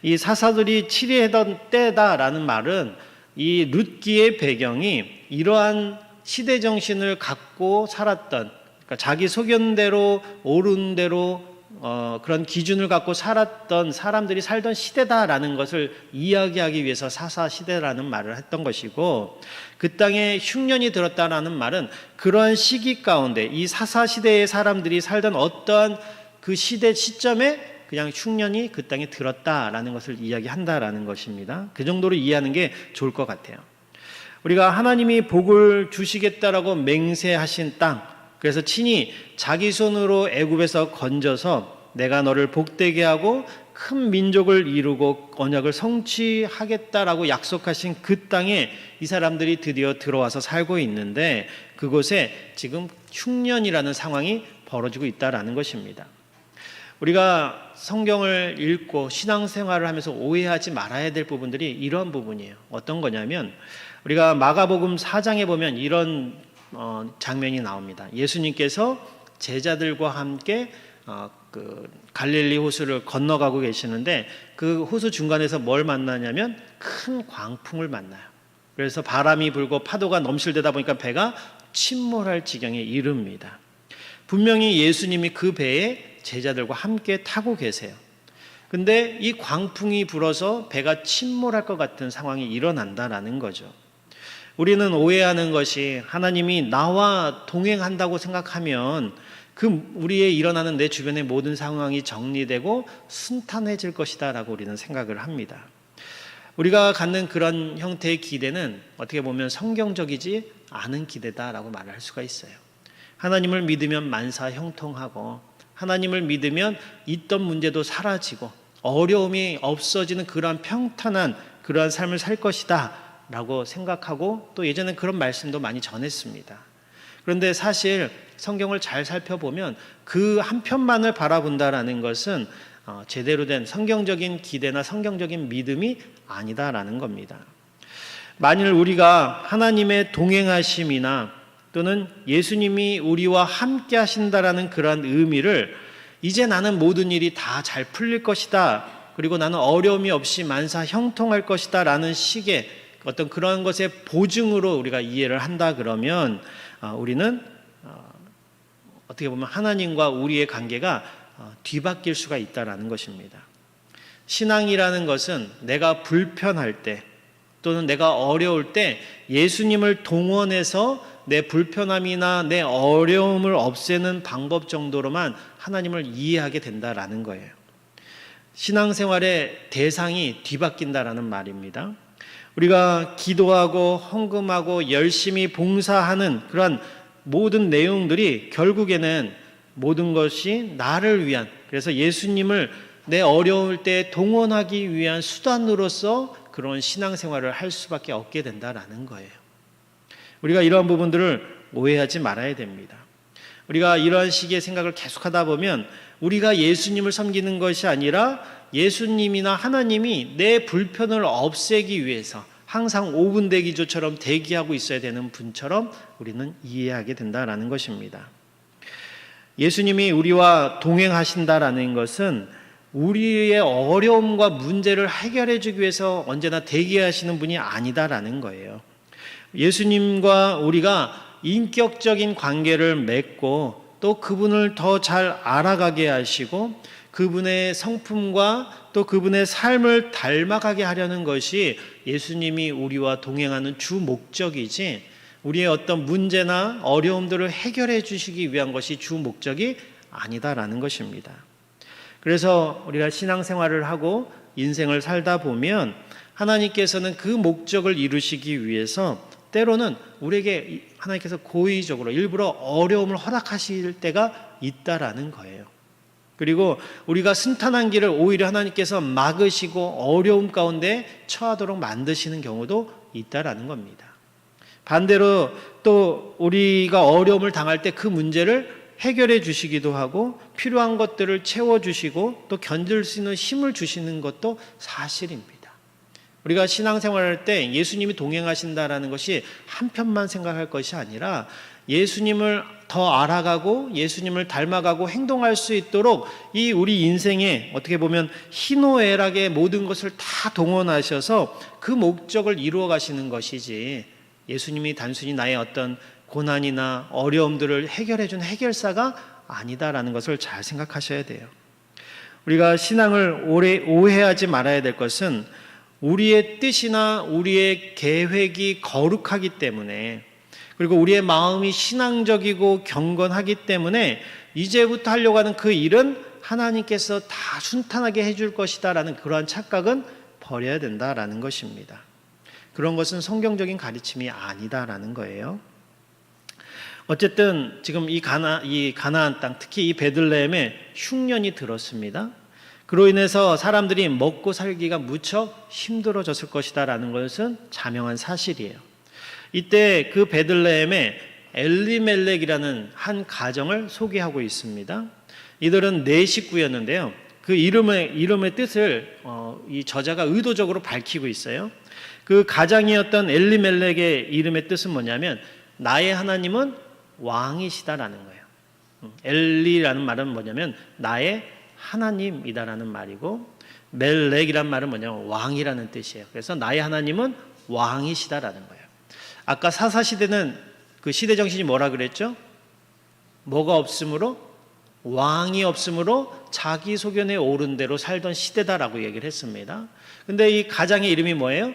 이 사사들이 치리하던 때다라는 말은 이 룻기의 배경이 이러한 시대 정신을 갖고 살았던, 그러니까 자기 소견대로 옳은 대로 그런 기준을 갖고 살았던 사람들이 살던 시대다라는 것을 이야기하기 위해서 사사시대라는 말을 했던 것이고, 그 땅에 흉년이 들었다라는 말은 그러한 시기 가운데 이 사사시대의 사람들이 살던 어떠한 그 시점에 그냥 흉년이 그 땅에 들었다라는 것을 이야기한다라는 것입니다. 그 정도로 이해하는 게 좋을 것 같아요. 우리가 하나님이 복을 주시겠다라고 맹세하신 땅, 그래서 친히 자기 손으로 애굽에서 건져서 내가 너를 복되게 하고 큰 민족을 이루고 언약을 성취하겠다라고 약속하신 그 땅에 이 사람들이 드디어 들어와서 살고 있는데, 그곳에 지금 흉년이라는 상황이 벌어지고 있다라는 것입니다. 우리가 성경을 읽고 신앙생활을 하면서 오해하지 말아야 될 부분들이 이런 부분이에요. 어떤 거냐면, 우리가 마가복음 4장에 보면 이런 장면이 나옵니다. 예수님께서 제자들과 함께 그 갈릴리 호수를 건너가고 계시는데, 그 호수 중간에서 뭘 만나냐면 큰 광풍을 만나요. 그래서 바람이 불고 파도가 넘실대다 보니까 배가 침몰할 지경에 이릅니다. 분명히 예수님이 그 배에 제자들과 함께 타고 계세요. 근데 이 광풍이 불어서 배가 침몰할 것 같은 상황이 일어난다라는 거죠. 우리는 오해하는 것이 하나님이 나와 동행한다고 생각하면 우리의 일어나는 내 주변의 모든 상황이 정리되고 순탄해질 것이다 라고 우리는 생각을 합니다. 우리가 갖는 그런 형태의 기대는 어떻게 보면 성경적이지 않은 기대다라고 말을 할 수가 있어요. 하나님을 믿으면 만사 형통하고, 하나님을 믿으면 있던 문제도 사라지고 어려움이 없어지는 그러한 평탄한 그러한 삶을 살 것이다 라고 생각하고 또 예전에 그런 말씀도 많이 전했습니다. 그런데 사실 성경을 잘 살펴보면 그 한 편만을 바라본다라는 것은 제대로 된 성경적인 기대나 성경적인 믿음이 아니다라는 겁니다. 만일 우리가 하나님의 동행하심이나 또는 예수님이 우리와 함께 하신다라는 그러한 의미를 이제 나는 모든 일이 다 잘 풀릴 것이다, 그리고 나는 어려움이 없이 만사 형통할 것이다 라는 식의 어떤 그런 것의 보증으로 우리가 이해를 한다 그러면 우리는 어떻게 보면 하나님과 우리의 관계가 뒤바뀔 수가 있다라는 것입니다. 신앙이라는 것은 내가 불편할 때 또는 내가 어려울 때 예수님을 동원해서 내 불편함이나 내 어려움을 없애는 방법 정도로만 하나님을 이해하게 된다라는 거예요. 신앙생활의 대상이 뒤바뀐다라는 말입니다. 우리가 기도하고 헌금하고 열심히 봉사하는 그런 모든 내용들이 결국에는 모든 것이 나를 위한, 그래서 예수님을 내 어려울 때 동원하기 위한 수단으로서 그런 신앙생활을 할 수밖에 없게 된다라는 거예요. 우리가 이러한 부분들을 오해하지 말아야 됩니다. 우리가 이러한 식의 생각을 계속하다 보면 우리가 예수님을 섬기는 것이 아니라 예수님이나 하나님이 내 불편을 없애기 위해서 항상 5분 대기조처럼 대기하고 있어야 되는 분처럼 우리는 이해하게 된다라는 것입니다. 예수님이 우리와 동행하신다라는 것은 우리의 어려움과 문제를 해결해 주기 위해서 언제나 대기하시는 분이 아니다라는 거예요. 예수님과 우리가 인격적인 관계를 맺고 또 그분을 더 잘 알아가게 하시고 그분의 성품과 또 그분의 삶을 닮아가게 하려는 것이 예수님이 우리와 동행하는 주 목적이지, 우리의 어떤 문제나 어려움들을 해결해 주시기 위한 것이 주 목적이 아니다라는 것입니다. 그래서 우리가 신앙생활을 하고 인생을 살다 보면 하나님께서는 그 목적을 이루시기 위해서 때로는 우리에게 하나님께서 고의적으로 일부러 어려움을 허락하실 때가 있다라는 거예요. 그리고 우리가 순탄한 길을 오히려 하나님께서 막으시고 어려움 가운데 처하도록 만드시는 경우도 있다라는 겁니다. 반대로 또 우리가 어려움을 당할 때 그 문제를 해결해 주시기도 하고 필요한 것들을 채워주시고 또 견딜 수 있는 힘을 주시는 것도 사실입니다. 우리가 신앙생활할 때 예수님이 동행하신다라는 것이 한편만 생각할 것이 아니라 예수님을 더 알아가고 예수님을 닮아가고 행동할 수 있도록 이 우리 인생에 어떻게 보면 희노애락의 모든 것을 다 동원하셔서 그 목적을 이루어 가시는 것이지, 예수님이 단순히 나의 어떤 고난이나 어려움들을 해결해 준 해결사가 아니다라는 것을 잘 생각하셔야 돼요. 우리가 신앙을 오해하지 말아야 될 것은 우리의 뜻이나 우리의 계획이 거룩하기 때문에, 그리고 우리의 마음이 신앙적이고 경건하기 때문에 이제부터 하려고 하는 그 일은 하나님께서 다 순탄하게 해줄 것이다라는 그러한 착각은 버려야 된다라는 것입니다. 그런 것은 성경적인 가르침이 아니다라는 거예요. 어쨌든 지금 이 가나안 땅, 특히 이 베들레헴에 흉년이 들었습니다. 그로 인해서 사람들이 먹고 살기가 무척 힘들어졌을 것이다라는 것은 자명한 사실이에요. 이때 그 베들레헴에 엘리멜렉이라는 한 가정을 소개하고 있습니다. 이들은 네 식구였는데요. 그 이름의 뜻을 이 저자가 의도적으로 밝히고 있어요. 그 가장이었던 엘리멜렉의 이름의 뜻은 뭐냐면 나의 하나님은 왕이시다라는 거예요. 엘리라는 말은 뭐냐면 나의 하나님이다라는 말이고, 멜렉이란 말은 뭐냐면 왕이라는 뜻이에요. 그래서 나의 하나님은 왕이시다라는 거예요. 아까 사사시대는 그 시대 정신이 뭐라 그랬죠? 뭐가 없으므로? 왕이 없으므로 자기 소견에 오른 대로 살던 시대다라고 얘기를 했습니다. 근데 이 가장의 이름이 뭐예요?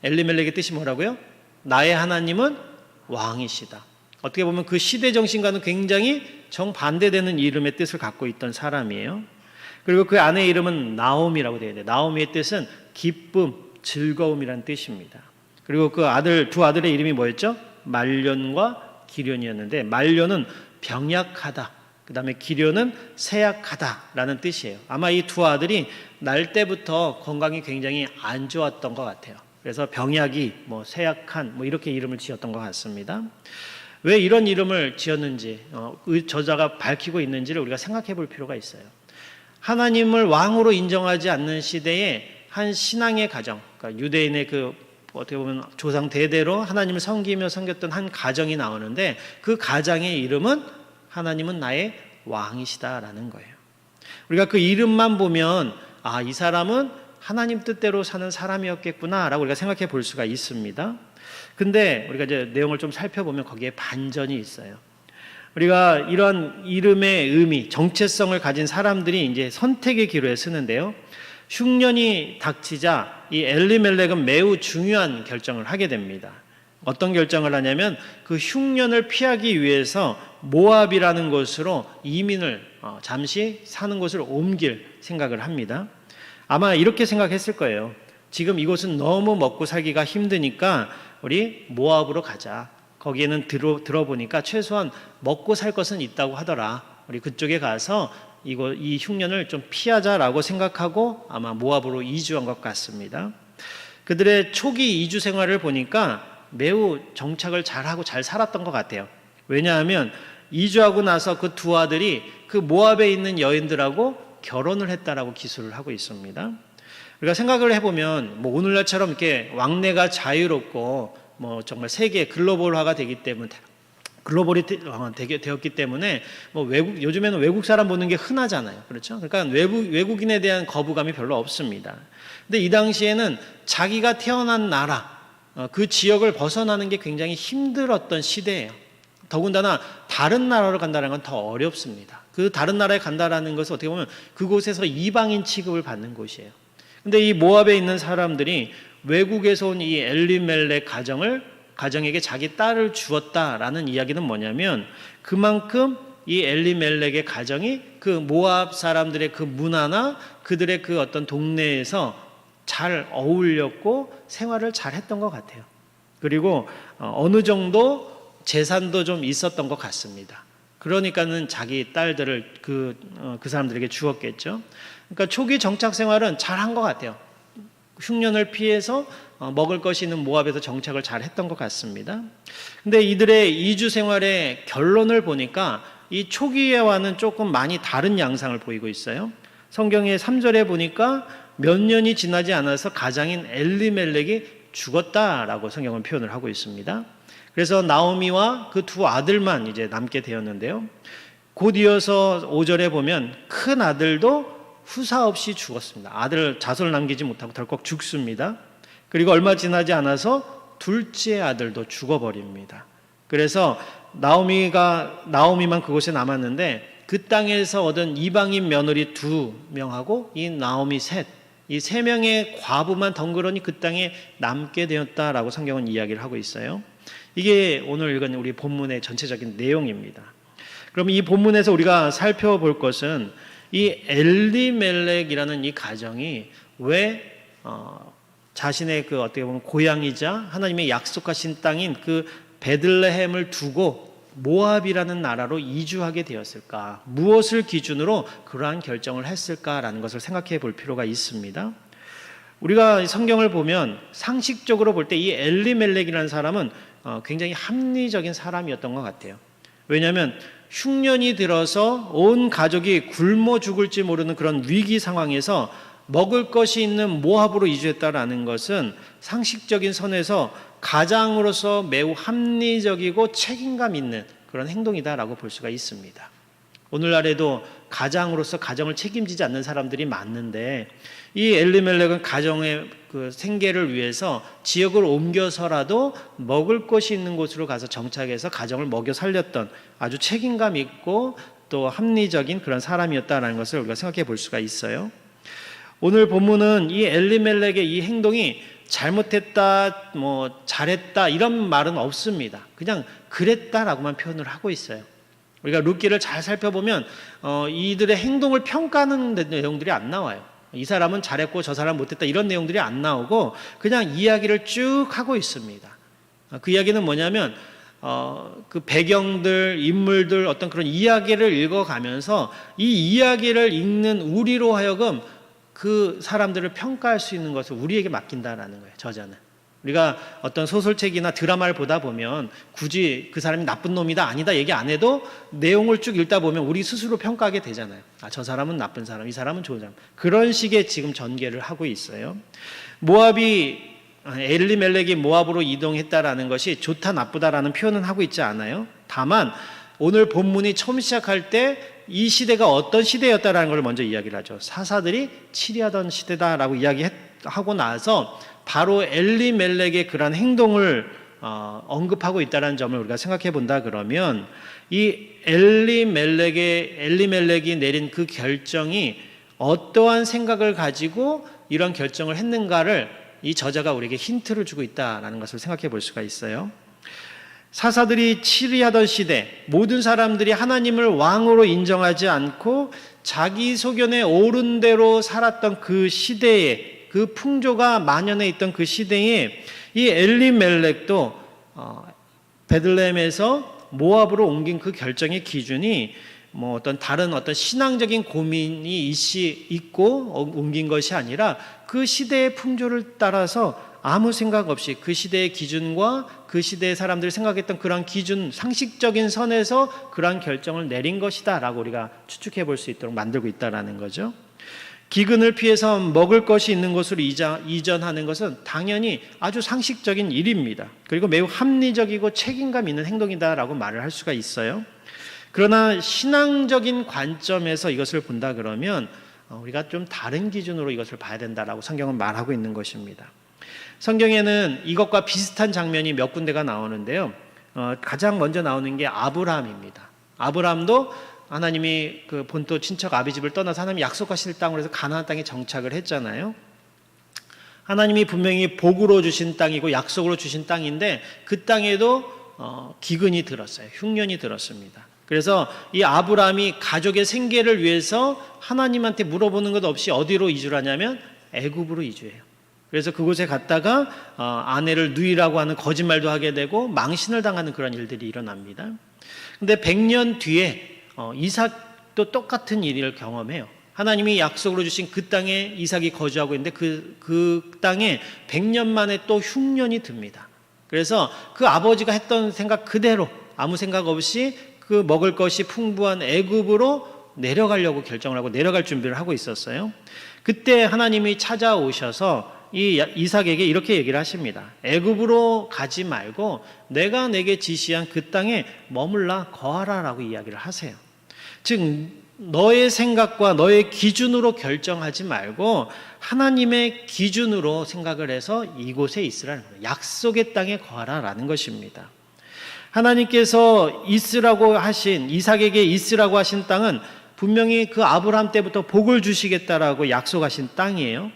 엘리멜렉의 뜻이 뭐라고요? 나의 하나님은 왕이시다. 어떻게 보면 그 시대 정신과는 굉장히 정반대되는 이름의 뜻을 갖고 있던 사람이에요. 그리고 그 아내의 이름은 나오미라고 되어 있는데, 나오미의 뜻은 기쁨, 즐거움이라는 뜻입니다. 그리고 그 두 아들의 이름이 뭐였죠? 말련과 기련이었는데, 말련은 병약하다, 그 다음에 기료는 세약하다라는 뜻이에요. 아마 이 두 아들이 날 때부터 건강이 굉장히 안 좋았던 것 같아요. 그래서 병약이 세약한 이렇게 이름을 지었던 것 같습니다. 왜 이런 이름을 지었는지 저자가 밝히고 있는지를 우리가 생각해 볼 필요가 있어요. 하나님을 왕으로 인정하지 않는 시대에 한 신앙의 가정, 그러니까 유대인의 어떻게 보면 조상 대대로 하나님을 섬기며 섬겼던 한 가정이 나오는데 그 가정의 이름은 하나님은 나의 왕이시다라는 거예요. 우리가 그 이름만 보면 이 사람은 하나님 뜻대로 사는 사람이었겠구나라고 우리가 생각해 볼 수가 있습니다. 근데 우리가 이제 내용을 좀 살펴보면 거기에 반전이 있어요. 우리가 이런 이름의 의미, 정체성을 가진 사람들이 이제 선택의 기로에 쓰는데요. 흉년이 닥치자 이 엘리멜렉은 매우 중요한 결정을 하게 됩니다. 어떤 결정을 하냐면 그 흉년을 피하기 위해서 모압이라는 곳으로 이민을 잠시 사는 곳을 옮길 생각을 합니다. 아마 이렇게 생각했을 거예요. 지금 이곳은 너무 먹고 살기가 힘드니까 우리 모압으로 가자. 거기에는 들어보니까 최소한 먹고 살 것은 있다고 하더라. 우리 그쪽에 가서 이 흉년을 좀 피하자라고 생각하고 아마 모압으로 이주한 것 같습니다. 그들의 초기 이주 생활을 보니까 매우 정착을 잘하고 잘 살았던 것 같아요. 왜냐하면 이주하고 나서 그 두 아들이 그 모압에 있는 여인들하고 결혼을 했다라고 기술을 하고 있습니다. 우리가 생각을 해보면 오늘날처럼 이렇게 왕래가 자유롭고 정말 세계 글로벌화가 되기 때문에 글로벌이 되었기 때문에 요즘에는 외국 사람 보는 게 흔하잖아요. 그렇죠? 그러니까 외국인에 대한 거부감이 별로 없습니다. 근데 이 당시에는 자기가 태어난 나라, 그 지역을 벗어나는 게 굉장히 힘들었던 시대예요. 더군다나 다른 나라로 간다는 건 더 어렵습니다. 그 다른 나라에 간다라는 것은 어떻게 보면 그곳에서 이방인 취급을 받는 곳이에요. 근데 이 모압에 있는 사람들이 외국에서 온 이 엘리멜렉 가정에게 자기 딸을 주었다라는 이야기는 뭐냐면 그만큼 이 엘리멜렉의 가정이 그 모압 사람들의 그 문화나 그들의 그 어떤 동네에서 잘 어울렸고 생활을 잘 했던 것 같아요. 그리고 어느 정도 재산도 좀 있었던 것 같습니다. 그러니까는 자기 딸들을 그 사람들에게 주었겠죠. 그러니까 초기 정착 생활은 잘한 것 같아요. 흉년을 피해서 먹을 것이 있는 모압에서 정착을 잘 했던 것 같습니다. 근데 이들의 이주 생활의 결론을 보니까 이 초기와는 조금 많이 다른 양상을 보이고 있어요. 성경의 3절에 보니까 몇 년이 지나지 않아서 가장인 엘리멜렉이 죽었다라고 성경은 표현을 하고 있습니다. 그래서 나오미와 그 두 아들만 이제 남게 되었는데요. 곧 이어서 5절에 보면 큰 아들도 후사 없이 죽었습니다. 아들 자손을 남기지 못하고 덜컥 죽습니다. 그리고 얼마 지나지 않아서 둘째 아들도 죽어버립니다. 그래서 나오미만 그곳에 남았는데 그 땅에서 얻은 이방인 며느리 2명하고 이 나오미 셋, 이 3명의 과부만 덩그러니 그 땅에 남게 되었다라고 성경은 이야기를 하고 있어요. 이게 오늘 읽은 우리 본문의 전체적인 내용입니다. 그럼 이 본문에서 우리가 살펴볼 것은 이 엘리멜렉이라는 이 가정이 왜 자신의 그 어떻게 보면 고향이자 하나님의 약속하신 땅인 그 베들레헴을 두고 모압이라는 나라로 이주하게 되었을까? 무엇을 기준으로 그러한 결정을 했을까라는 것을 생각해 볼 필요가 있습니다. 우리가 성경을 보면 상식적으로 볼 때 이 엘리멜렉이라는 사람은 굉장히 합리적인 사람이었던 것 같아요. 왜냐하면 흉년이 들어서 온 가족이 굶어 죽을지 모르는 그런 위기 상황에서 먹을 것이 있는 모압으로 이주했다라는 것은 상식적인 선에서 가장으로서 매우 합리적이고 책임감 있는 그런 행동이다라고 볼 수가 있습니다. 오늘날에도 가장으로서 가정을 책임지지 않는 사람들이 많은데 이 엘리멜렉은 가정의 그 생계를 위해서 지역을 옮겨서라도 먹을 것이 있는 곳으로 가서 정착해서 가정을 먹여 살렸던 아주 책임감 있고 또 합리적인 그런 사람이었다라는 것을 우리가 생각해 볼 수가 있어요. 오늘 본문은 이 엘리멜렉의 이 행동이 잘못했다, 잘했다 이런 말은 없습니다. 그냥 그랬다라고만 표현을 하고 있어요. 우리가 룻기를 잘 살펴보면 이들의 행동을 평가하는 내용들이 안 나와요. 이 사람은 잘했고 저 사람은 못했다 이런 내용들이 안 나오고 그냥 이야기를 쭉 하고 있습니다. 그 이야기는 뭐냐면 그 배경들, 인물들 어떤 그런 이야기를 읽어가면서 이 이야기를 읽는 우리로 하여금 그 사람들을 평가할 수 있는 것을 우리에게 맡긴다라는 거예요. 저자는. 우리가 어떤 소설책이나 드라마를 보다 보면 굳이 그 사람이 나쁜 놈이다 아니다 얘기 안 해도 내용을 쭉 읽다 보면 우리 스스로 평가하게 되잖아요. 아, 저 사람은 나쁜 사람, 이 사람은 좋은 사람. 그런 식의 지금 전개를 하고 있어요. 엘리멜렉이 모압으로 이동했다라는 것이 좋다 나쁘다라는 표현은 하고 있지 않아요. 다만 오늘 본문이 처음 시작할 때 이 시대가 어떤 시대였다라는 걸 먼저 이야기를 하죠. 사사들이 치리하던 시대다라고 이야기하고 나서 바로 엘리멜렉의 그러한 행동을 언급하고 있다는 점을 우리가 생각해 본다 그러면 이 엘리멜렉이 내린 그 결정이 어떠한 생각을 가지고 이런 결정을 했는가를 이 저자가 우리에게 힌트를 주고 있다는 것을 생각해 볼 수가 있어요. 사사들이 치리하던 시대, 모든 사람들이 하나님을 왕으로 인정하지 않고 자기 소견에 옳은 대로 살았던 그 시대에, 그 풍조가 만연해 있던 그 시대에 이 엘리멜렉도 베들레헴에서 모압으로 옮긴 그 결정의 기준이 뭐 다른 신앙적인 고민이 있고 옮긴 것이 아니라 그 시대의 풍조를 따라서 아무 생각 없이 그 시대의 기준과 그 시대의 사람들이 생각했던 그런 기준, 상식적인 선에서 그러한 결정을 내린 것이다 라고 우리가 추측해 볼 수 있도록 만들고 있다는 거죠. 기근을 피해서 먹을 것이 있는 곳으로 이전하는 것은 당연히 아주 상식적인 일입니다. 그리고 매우 합리적이고 책임감 있는 행동이다라고 말을 할 수가 있어요. 그러나 신앙적인 관점에서 이것을 본다 그러면 우리가 좀 다른 기준으로 이것을 봐야 된다라고 성경은 말하고 있는 것입니다. 성경에는 이것과 비슷한 장면이 몇 군데가 나오는데요. 가장 먼저 나오는 게 아브라함입니다. 아브라함도 하나님이 그 본토 친척 아비집을 떠나서 하나님이 약속하실 땅으로 해서 가나안 땅에 정착을 했잖아요. 하나님이 분명히 복으로 주신 땅이고 약속으로 주신 땅인데 그 땅에도 기근이 들었어요. 흉년이 들었습니다. 그래서 이 아브라함이 가족의 생계를 위해서 하나님한테 물어보는 것 없이 어디로 이주를 하냐면 애굽으로 이주해요. 그래서 그곳에 갔다가 아내를 누이라고 하는 거짓말도 하게 되고 망신을 당하는 그런 일들이 일어납니다. 근데 100년 뒤에 이삭도 똑같은 일을 경험해요. 하나님이 약속으로 주신 그 땅에 이삭이 거주하고 있는데 그 땅에 100년 만에 또 흉년이 듭니다. 그래서 그 아버지가 했던 생각 그대로 아무 생각 없이 그 먹을 것이 풍부한 애굽으로 내려가려고 결정을 하고 내려갈 준비를 하고 있었어요. 그때 하나님이 찾아오셔서 이 이삭에게 이렇게 얘기를 하십니다. 애굽으로 가지 말고 내가 내게 지시한 그 땅에 머물라 거하라라고 이야기를 하세요. 즉 너의 생각과 너의 기준으로 결정하지 말고 하나님의 기준으로 생각을 해서 이곳에 있으라는 거예요. 약속의 땅에 거하라라는 것입니다. 하나님께서 있으라고 하신 이삭에게 있으라고 하신 땅은 분명히 그 아브라함 때부터 복을 주시겠다라고 약속하신 땅이에요.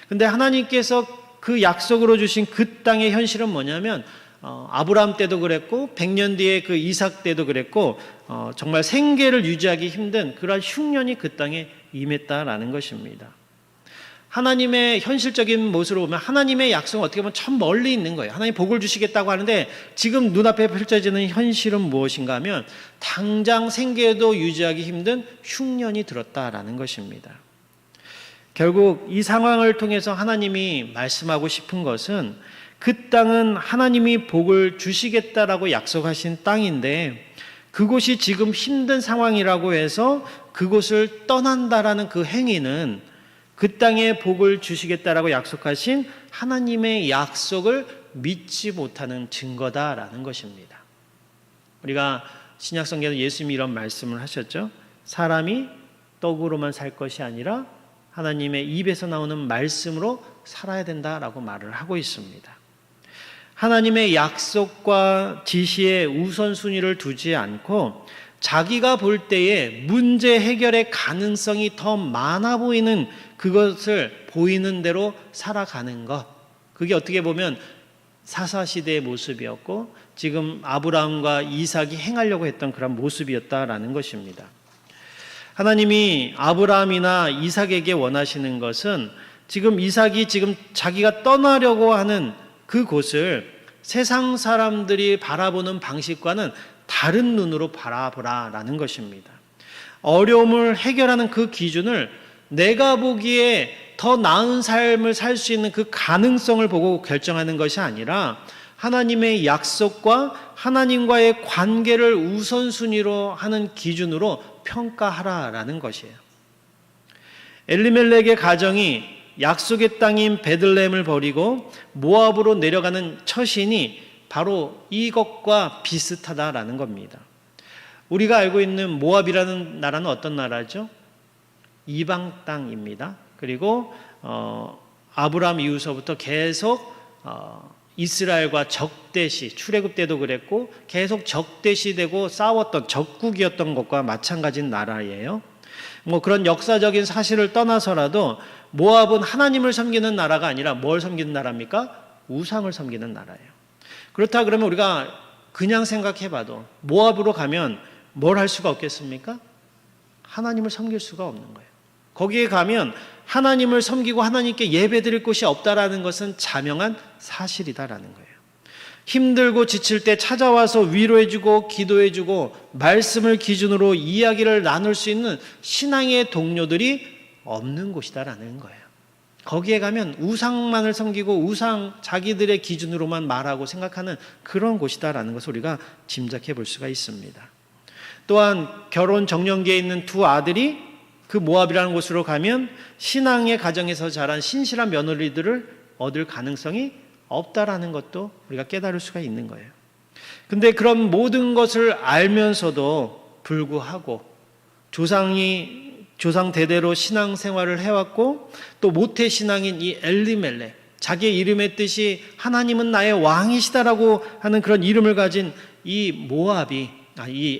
근데 하나님께서 그 약속으로 주신 그 땅의 현실은 뭐냐면 아브라함 때도 그랬고 100년 뒤에 그 이삭 때도 그랬고 정말 생계를 유지하기 힘든 그런 흉년이 그 땅에 임했다라는 것입니다. 하나님의 현실적인 모습으로 보면 하나님의 약속은 어떻게 보면 참 멀리 있는 거예요. 하나님 복을 주시겠다고 하는데 지금 눈앞에 펼쳐지는 현실은 무엇인가 하면 당장 생계도 유지하기 힘든 흉년이 들었다라는 것입니다. 결국 이 상황을 통해서 하나님이 말씀하고 싶은 것은 그 땅은 하나님이 복을 주시겠다라고 약속하신 땅인데 그곳이 지금 힘든 상황이라고 해서 그곳을 떠난다라는 그 행위는 그 땅에 복을 주시겠다라고 약속하신 하나님의 약속을 믿지 못하는 증거다라는 것입니다. 우리가 신약성경에서 예수님이 이런 말씀을 하셨죠. 사람이 떡으로만 살 것이 아니라 하나님의 입에서 나오는 말씀으로 살아야 된다라고 말을 하고 있습니다. 하나님의 약속과 지시에 우선순위를 두지 않고 자기가 볼 때에 문제 해결의 가능성이 더 많아 보이는 그것을 보이는 대로 살아가는 것, 그게 어떻게 보면 사사시대의 모습이었고 지금 아브라함과 이삭이 행하려고 했던 그런 모습이었다라는 것입니다. 하나님이 아브라함이나 이삭에게 원하시는 것은 지금 이삭이 지금 자기가 떠나려고 하는 그곳을 세상 사람들이 바라보는 방식과는 다른 눈으로 바라보라라는 것입니다. 어려움을 해결하는 그 기준을 내가 보기에 더 나은 삶을 살 수 있는 그 가능성을 보고 결정하는 것이 아니라 하나님의 약속과 하나님과의 관계를 우선순위로 하는 기준으로 평가하라라는 것이에요. 엘리멜렉의 가정이 약속의 땅인 베들레헴을 버리고 모압으로 내려가는 처신이 바로 이것과 비슷하다라는 겁니다. 우리가 알고 있는 모압이라는 나라는 어떤 나라죠? 이방 땅입니다. 그리고 아브라함 이후서부터 계속 이스라엘과 적대시, 출애굽 때도 그랬고 계속 적대시되고 싸웠던 적국이었던 것과 마찬가지인 나라예요. 뭐 그런 역사적인 사실을 떠나서라도 모압은 하나님을 섬기는 나라가 아니라 뭘 섬기는 나라입니까? 우상을 섬기는 나라예요. 그렇다 그러면 우리가 그냥 생각해봐도 모압으로 가면 뭘 할 수가 없겠습니까? 하나님을 섬길 수가 없는 거예요. 거기에 가면 하나님을 섬기고 하나님께 예배드릴 곳이 없다라는 것은 자명한 사실이다라는 거예요. 힘들고 지칠 때 찾아와서 위로해주고 기도해주고 말씀을 기준으로 이야기를 나눌 수 있는 신앙의 동료들이 없는 곳이다라는 거예요. 거기에 가면 우상만을 섬기고 우상 자기들의 기준으로만 말하고 생각하는 그런 곳이다라는 것을 우리가 짐작해 볼 수가 있습니다. 또한 결혼 정년기에 있는 두 아들이 그 모압이라는 곳으로 가면 신앙의 가정에서 자란 신실한 며느리들을 얻을 가능성이 없다라는 것도 우리가 깨달을 수가 있는 거예요. 근데 그런 모든 것을 알면서도 불구하고 조상 대대로 신앙생활을 해왔고 또 모태신앙인 이 엘리멜렉, 자기의 이름의 뜻이 하나님은 나의 왕이시다라고 하는 그런 이름을 가진 이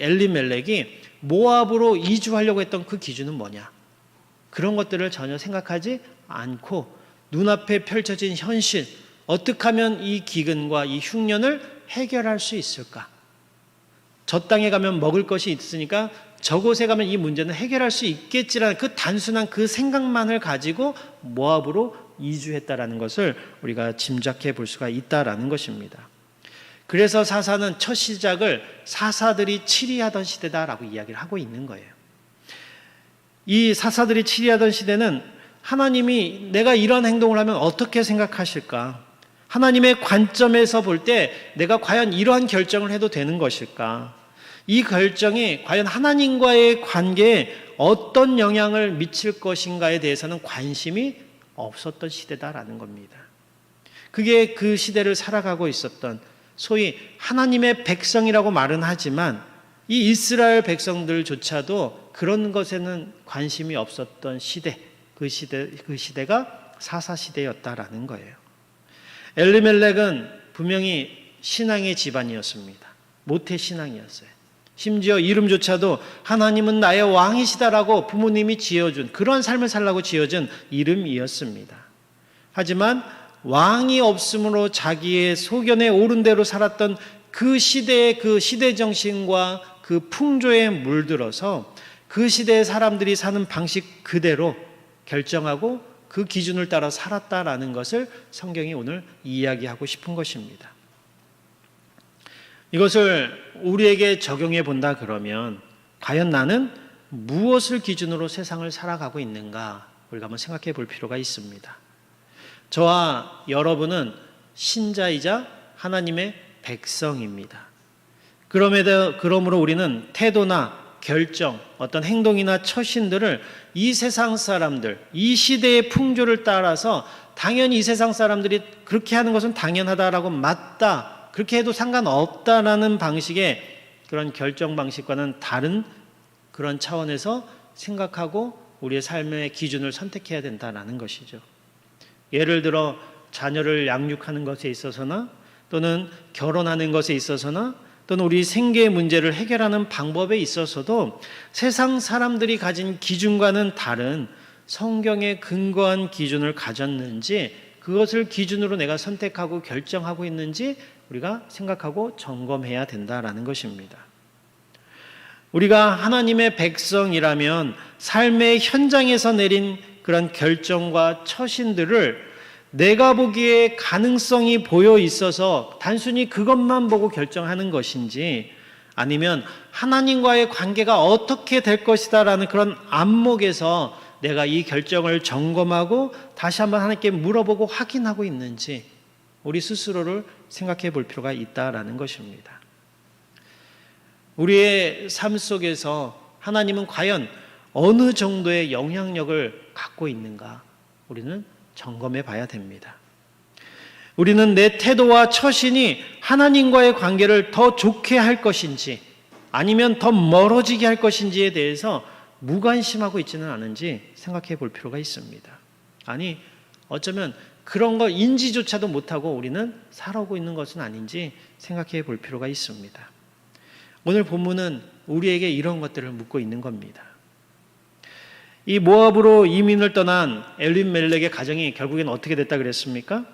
엘리멜렉이 모압으로 이주하려고 했던 그 기준은 뭐냐? 그런 것들을 전혀 생각하지 않고 눈앞에 펼쳐진 현실, 어떻게 하면 이 기근과 이 흉년을 해결할 수 있을까? 저 땅에 가면 먹을 것이 있으니까 저곳에 가면 이 문제는 해결할 수 있겠지라는 그 단순한 그 생각만을 가지고 모압으로 이주했다라는 것을 우리가 짐작해 볼 수가 있다라는 것입니다. 그래서 사사는 첫 시작을 사사들이 치리하던 시대다라고 이야기를 하고 있는 거예요. 이 사사들이 치리하던 시대는 하나님이 내가 이런 행동을 하면 어떻게 생각하실까? 하나님의 관점에서 볼 때 내가 과연 이러한 결정을 해도 되는 것일까? 이 결정이 과연 하나님과의 관계에 어떤 영향을 미칠 것인가에 대해서는 관심이 없었던 시대다라는 겁니다. 그게 그 시대를 살아가고 있었던 소위 하나님의 백성이라고 말은 하지만 이 이스라엘 백성들조차도 그런 것에는 관심이 없었던 시대, 그 시대가 사사 시대였다라는 거예요. 엘리멜렉은 분명히 신앙의 집안이었습니다. 모태 신앙이었어요. 심지어 이름조차도 하나님은 나의 왕이시다라고 부모님이 지어준 그런 삶을 살라고 지어준 이름이었습니다. 하지만 왕이 없으므로 자기의 소견에 오른 대로 살았던 그 시대의 그 시대 정신과 그 풍조에 물들어서 그 시대의 사람들이 사는 방식 그대로 결정하고 그 기준을 따라 살았다라는 것을 성경이 오늘 이야기하고 싶은 것입니다. 이것을 우리에게 적용해 본다 그러면 과연 나는 무엇을 기준으로 세상을 살아가고 있는가 우리가 한번 생각해 볼 필요가 있습니다. 저와 여러분은 신자이자 하나님의 백성입니다. 그러므로 우리는 태도나 결정, 어떤 행동이나 처신들을 이 세상 사람들, 이 시대의 풍조를 따라서 당연히 이 세상 사람들이 그렇게 하는 것은 당연하다라고 맞다, 그렇게 해도 상관없다라는 방식의 그런 결정 방식과는 다른 그런 차원에서 생각하고 우리의 삶의 기준을 선택해야 된다는 것이죠. 예를 들어 자녀를 양육하는 것에 있어서나 또는 결혼하는 것에 있어서나 또는 우리 생계의 문제를 해결하는 방법에 있어서도 세상 사람들이 가진 기준과는 다른 성경에 근거한 기준을 가졌는지 그것을 기준으로 내가 선택하고 결정하고 있는지 우리가 생각하고 점검해야 된다라는 것입니다. 우리가 하나님의 백성이라면 삶의 현장에서 내린 그런 결정과 처신들을 내가 보기에 가능성이 보여 있어서 단순히 그것만 보고 결정하는 것인지, 아니면 하나님과의 관계가 어떻게 될 것이다라는 그런 안목에서 내가 이 결정을 점검하고 다시 한번 하나님께 물어보고 확인하고 있는지 우리 스스로를 생각해 볼 필요가 있다라는 것입니다. 우리의 삶 속에서 하나님은 과연 어느 정도의 영향력을 갖고 있는가 우리는 점검해 봐야 됩니다. 우리는 내 태도와 처신이 하나님과의 관계를 더 좋게 할 것인지 아니면 더 멀어지게 할 것인지에 대해서 무관심하고 있지는 않은지 생각해 볼 필요가 있습니다. 아니, 어쩌면 그런 거 인지조차도 못하고 우리는 살아오고 있는 것은 아닌지 생각해 볼 필요가 있습니다. 오늘 본문은 우리에게 이런 것들을 묻고 있는 겁니다. 이 모압으로 이민을 떠난 엘리멜렉의 가정이 결국엔 어떻게 됐다 그랬습니까?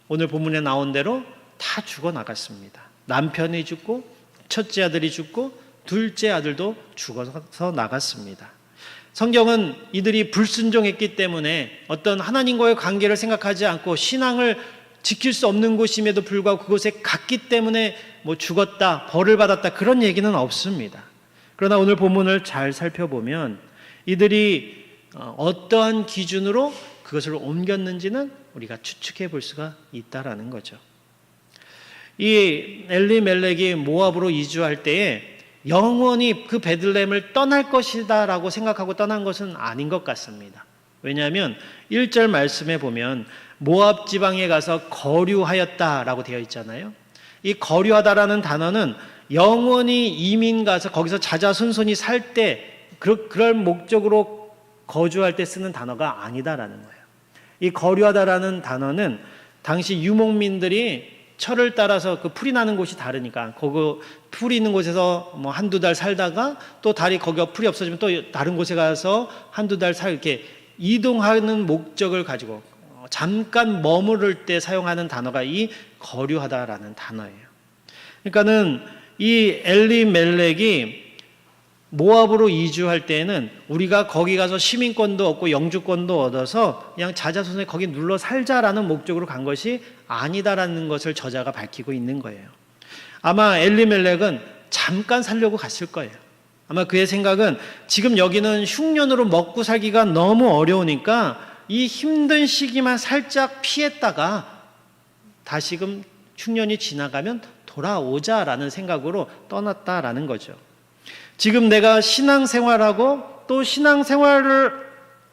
오늘 본문에 나온 대로 다 죽어 나갔습니다. 남편이 죽고 첫째 아들이 죽고 둘째 아들도 죽어서 나갔습니다. 성경은 이들이 불순종했기 때문에 어떤 하나님과의 관계를 생각하지 않고 신앙을 지킬 수 없는 곳임에도 불구하고 그곳에 갔기 때문에 뭐 죽었다, 벌을 받았다 그런 얘기는 없습니다. 그러나 오늘 본문을 잘 살펴보면 이들이 어떠한 기준으로 그것을 옮겼는지는 우리가 추측해 볼 수가 있다라는 거죠. 이 엘리멜렉이 모압으로 이주할 때에 영원히 그 베들레헴을 떠날 것이다 라고 생각하고 떠난 것은 아닌 것 같습니다. 왜냐하면 1절 말씀에 보면 모압 지방에 가서 거류하였다라고 되어 있잖아요. 이 거류하다라는 단어는 영원히 이민 가서 거기서 자자손손이 살 때 그럴 목적으로 거주할 때 쓰는 단어가 아니다라는 거예요. 이 거류하다라는 단어는 당시 유목민들이 철을 따라서 그 풀이 나는 곳이 다르니까 거기 풀이 있는 곳에서 뭐 한두 달 살다가 또 달이 거기가 풀이 없어지면 또 다른 곳에 가서 한두 달 이렇게 이동하는 목적을 가지고 잠깐 머무를 때 사용하는 단어가 이 거류하다라는 단어예요. 그러니까는 이 엘리멜렉이 모압으로 이주할 때에는 우리가 거기 가서 시민권도 얻고 영주권도 얻어서 그냥 자자손손 거기 눌러 살자라는 목적으로 간 것이 아니다라는 것을 저자가 밝히고 있는 거예요. 아마 엘리멜렉은 잠깐 살려고 갔을 거예요. 아마 그의 생각은 지금 여기는 흉년으로 먹고 살기가 너무 어려우니까 이 힘든 시기만 살짝 피했다가 다시금 흉년이 지나가면 돌아오자라는 생각으로 떠났다라는 거죠. 지금 내가 신앙생활하고 또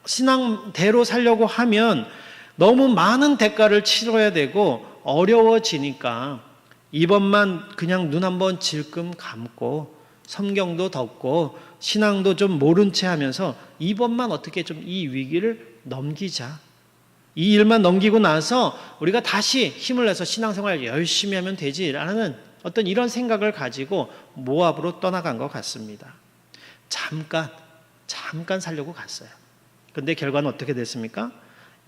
신앙대로 살려고 하면 너무 많은 대가를 치러야 되고 어려워지니까 이번만 그냥 눈 한번 질끔 감고 성경도 덮고 신앙도 좀 모른 채 하면서 이번만 어떻게 좀 이 위기를 넘기자. 이 일만 넘기고 나서 우리가 다시 힘을 내서 신앙생활 열심히 하면 되지라는 어떤 이런 생각을 가지고 모압으로 떠나간 것 같습니다. 잠깐 살려고 갔어요. 그런데 결과는 어떻게 됐습니까?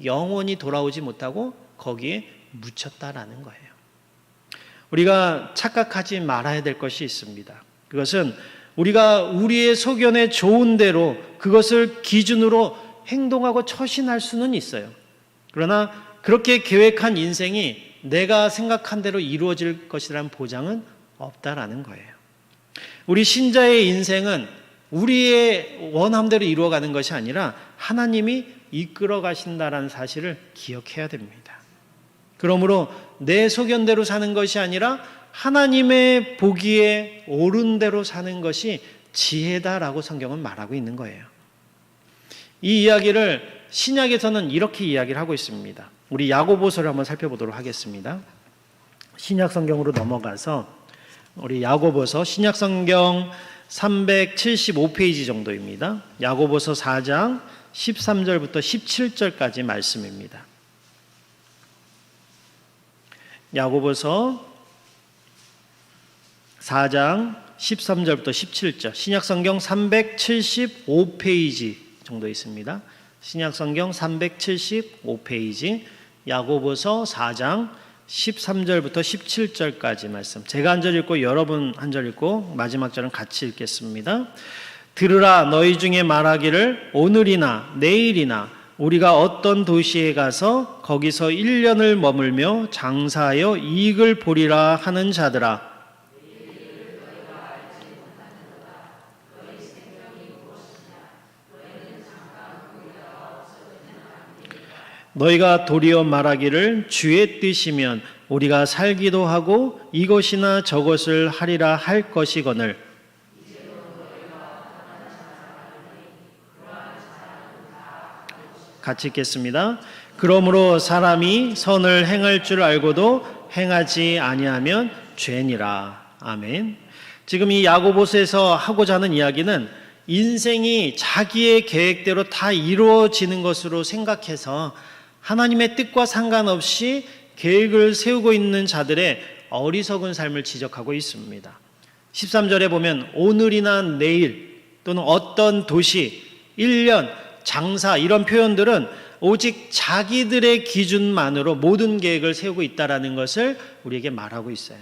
영원히 돌아오지 못하고 거기에 묻혔다라는 거예요. 우리가 착각하지 말아야 될 것이 있습니다. 그것은 우리가 우리의 소견에 좋은 대로 그것을 기준으로 행동하고 처신할 수는 있어요. 그러나 그렇게 계획한 인생이 내가 생각한 대로 이루어질 것이라는 보장은 없다라는 거예요. 우리 신자의 인생은 우리의 원함대로 이루어가는 것이 아니라 하나님이 이끌어 가신다라는 사실을 기억해야 됩니다. 그러므로 내 소견대로 사는 것이 아니라 하나님의 보기에 옳은 대로 사는 것이 지혜다라고 성경은 말하고 있는 거예요. 이 이야기를 신약에서는 이렇게 이야기를 하고 있습니다. 우리 야고보서를 한번 살펴보도록 하겠습니다. 신약 성경으로 넘어가서 우리 야고보서 신약 성경 375페이지 정도입니다. 야고보서 4장 13절부터 17절까지 말씀입니다. 야고보서 4장 13절부터 17절 신약 성경 375페이지 정도 있습니다. 신약 성경 375페이지 야고보서 4장 13절부터 17절까지 말씀. 제가 한 절 읽고 여러분 한 절 읽고 마지막 절은 같이 읽겠습니다. 들으라 너희 중에 말하기를 오늘이나 내일이나 우리가 어떤 도시에 가서 거기서 1년을 머물며 장사하여 이익을 보리라 하는 자들아, 너희가 도리어 말하기를 주의 뜻이면 우리가 살기도 하고 이것이나 저것을 하리라 할 것이거늘. 같이 읽겠습니다. 그러므로 사람이 선을 행할 줄 알고도 행하지 아니하면 죄니라. 아멘. 지금 이 야고보서에서 하고자 하는 이야기는 인생이 자기의 계획대로 다 이루어지는 것으로 생각해서 하나님의 뜻과 상관없이 계획을 세우고 있는 자들의 어리석은 삶을 지적하고 있습니다. 13절에 보면 오늘이나 내일 또는 어떤 도시, 1년, 장사 이런 표현들은 오직 자기들의 기준만으로 모든 계획을 세우고 있다는 것을 우리에게 말하고 있어요.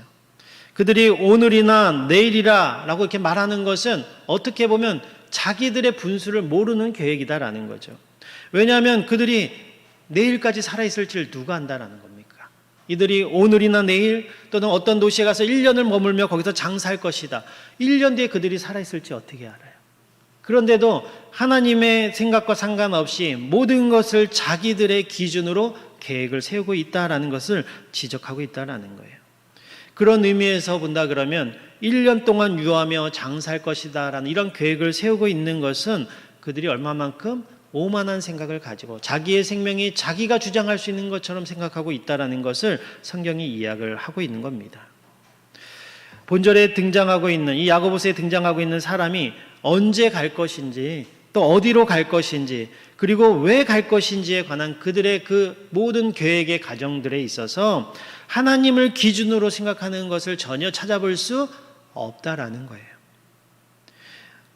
그들이 오늘이나 내일이라 라고 이렇게 말하는 것은 어떻게 보면 자기들의 분수를 모르는 계획이다라는 거죠. 왜냐하면 그들이 내일까지 살아있을지를 누가 안다라는 겁니까? 이들이 오늘이나 내일 또는 어떤 도시에 가서 1년을 머물며 거기서 장사할 것이다. 1년 뒤에 그들이 살아있을지 어떻게 알아요? 그런데도 하나님의 생각과 상관없이 모든 것을 자기들의 기준으로 계획을 세우고 있다라는 것을 지적하고 있다라는 거예요. 그런 의미에서 본다 그러면 1년 동안 유하며 장사할 것이다 라는 이런 계획을 세우고 있는 것은 그들이 얼마만큼 오만한 생각을 가지고 자기의 생명이 자기가 주장할 수 있는 것처럼 생각하고 있다는 것을 성경이 이야기를 하고 있는 겁니다. 본절에 등장하고 있는 이 야고보서에 등장하고 있는 사람이 언제 갈 것인지 또 어디로 갈 것인지 그리고 왜 갈 것인지에 관한 그들의 그 모든 계획의 과정들에 있어서 하나님을 기준으로 생각하는 것을 전혀 찾아볼 수 없다라는 거예요.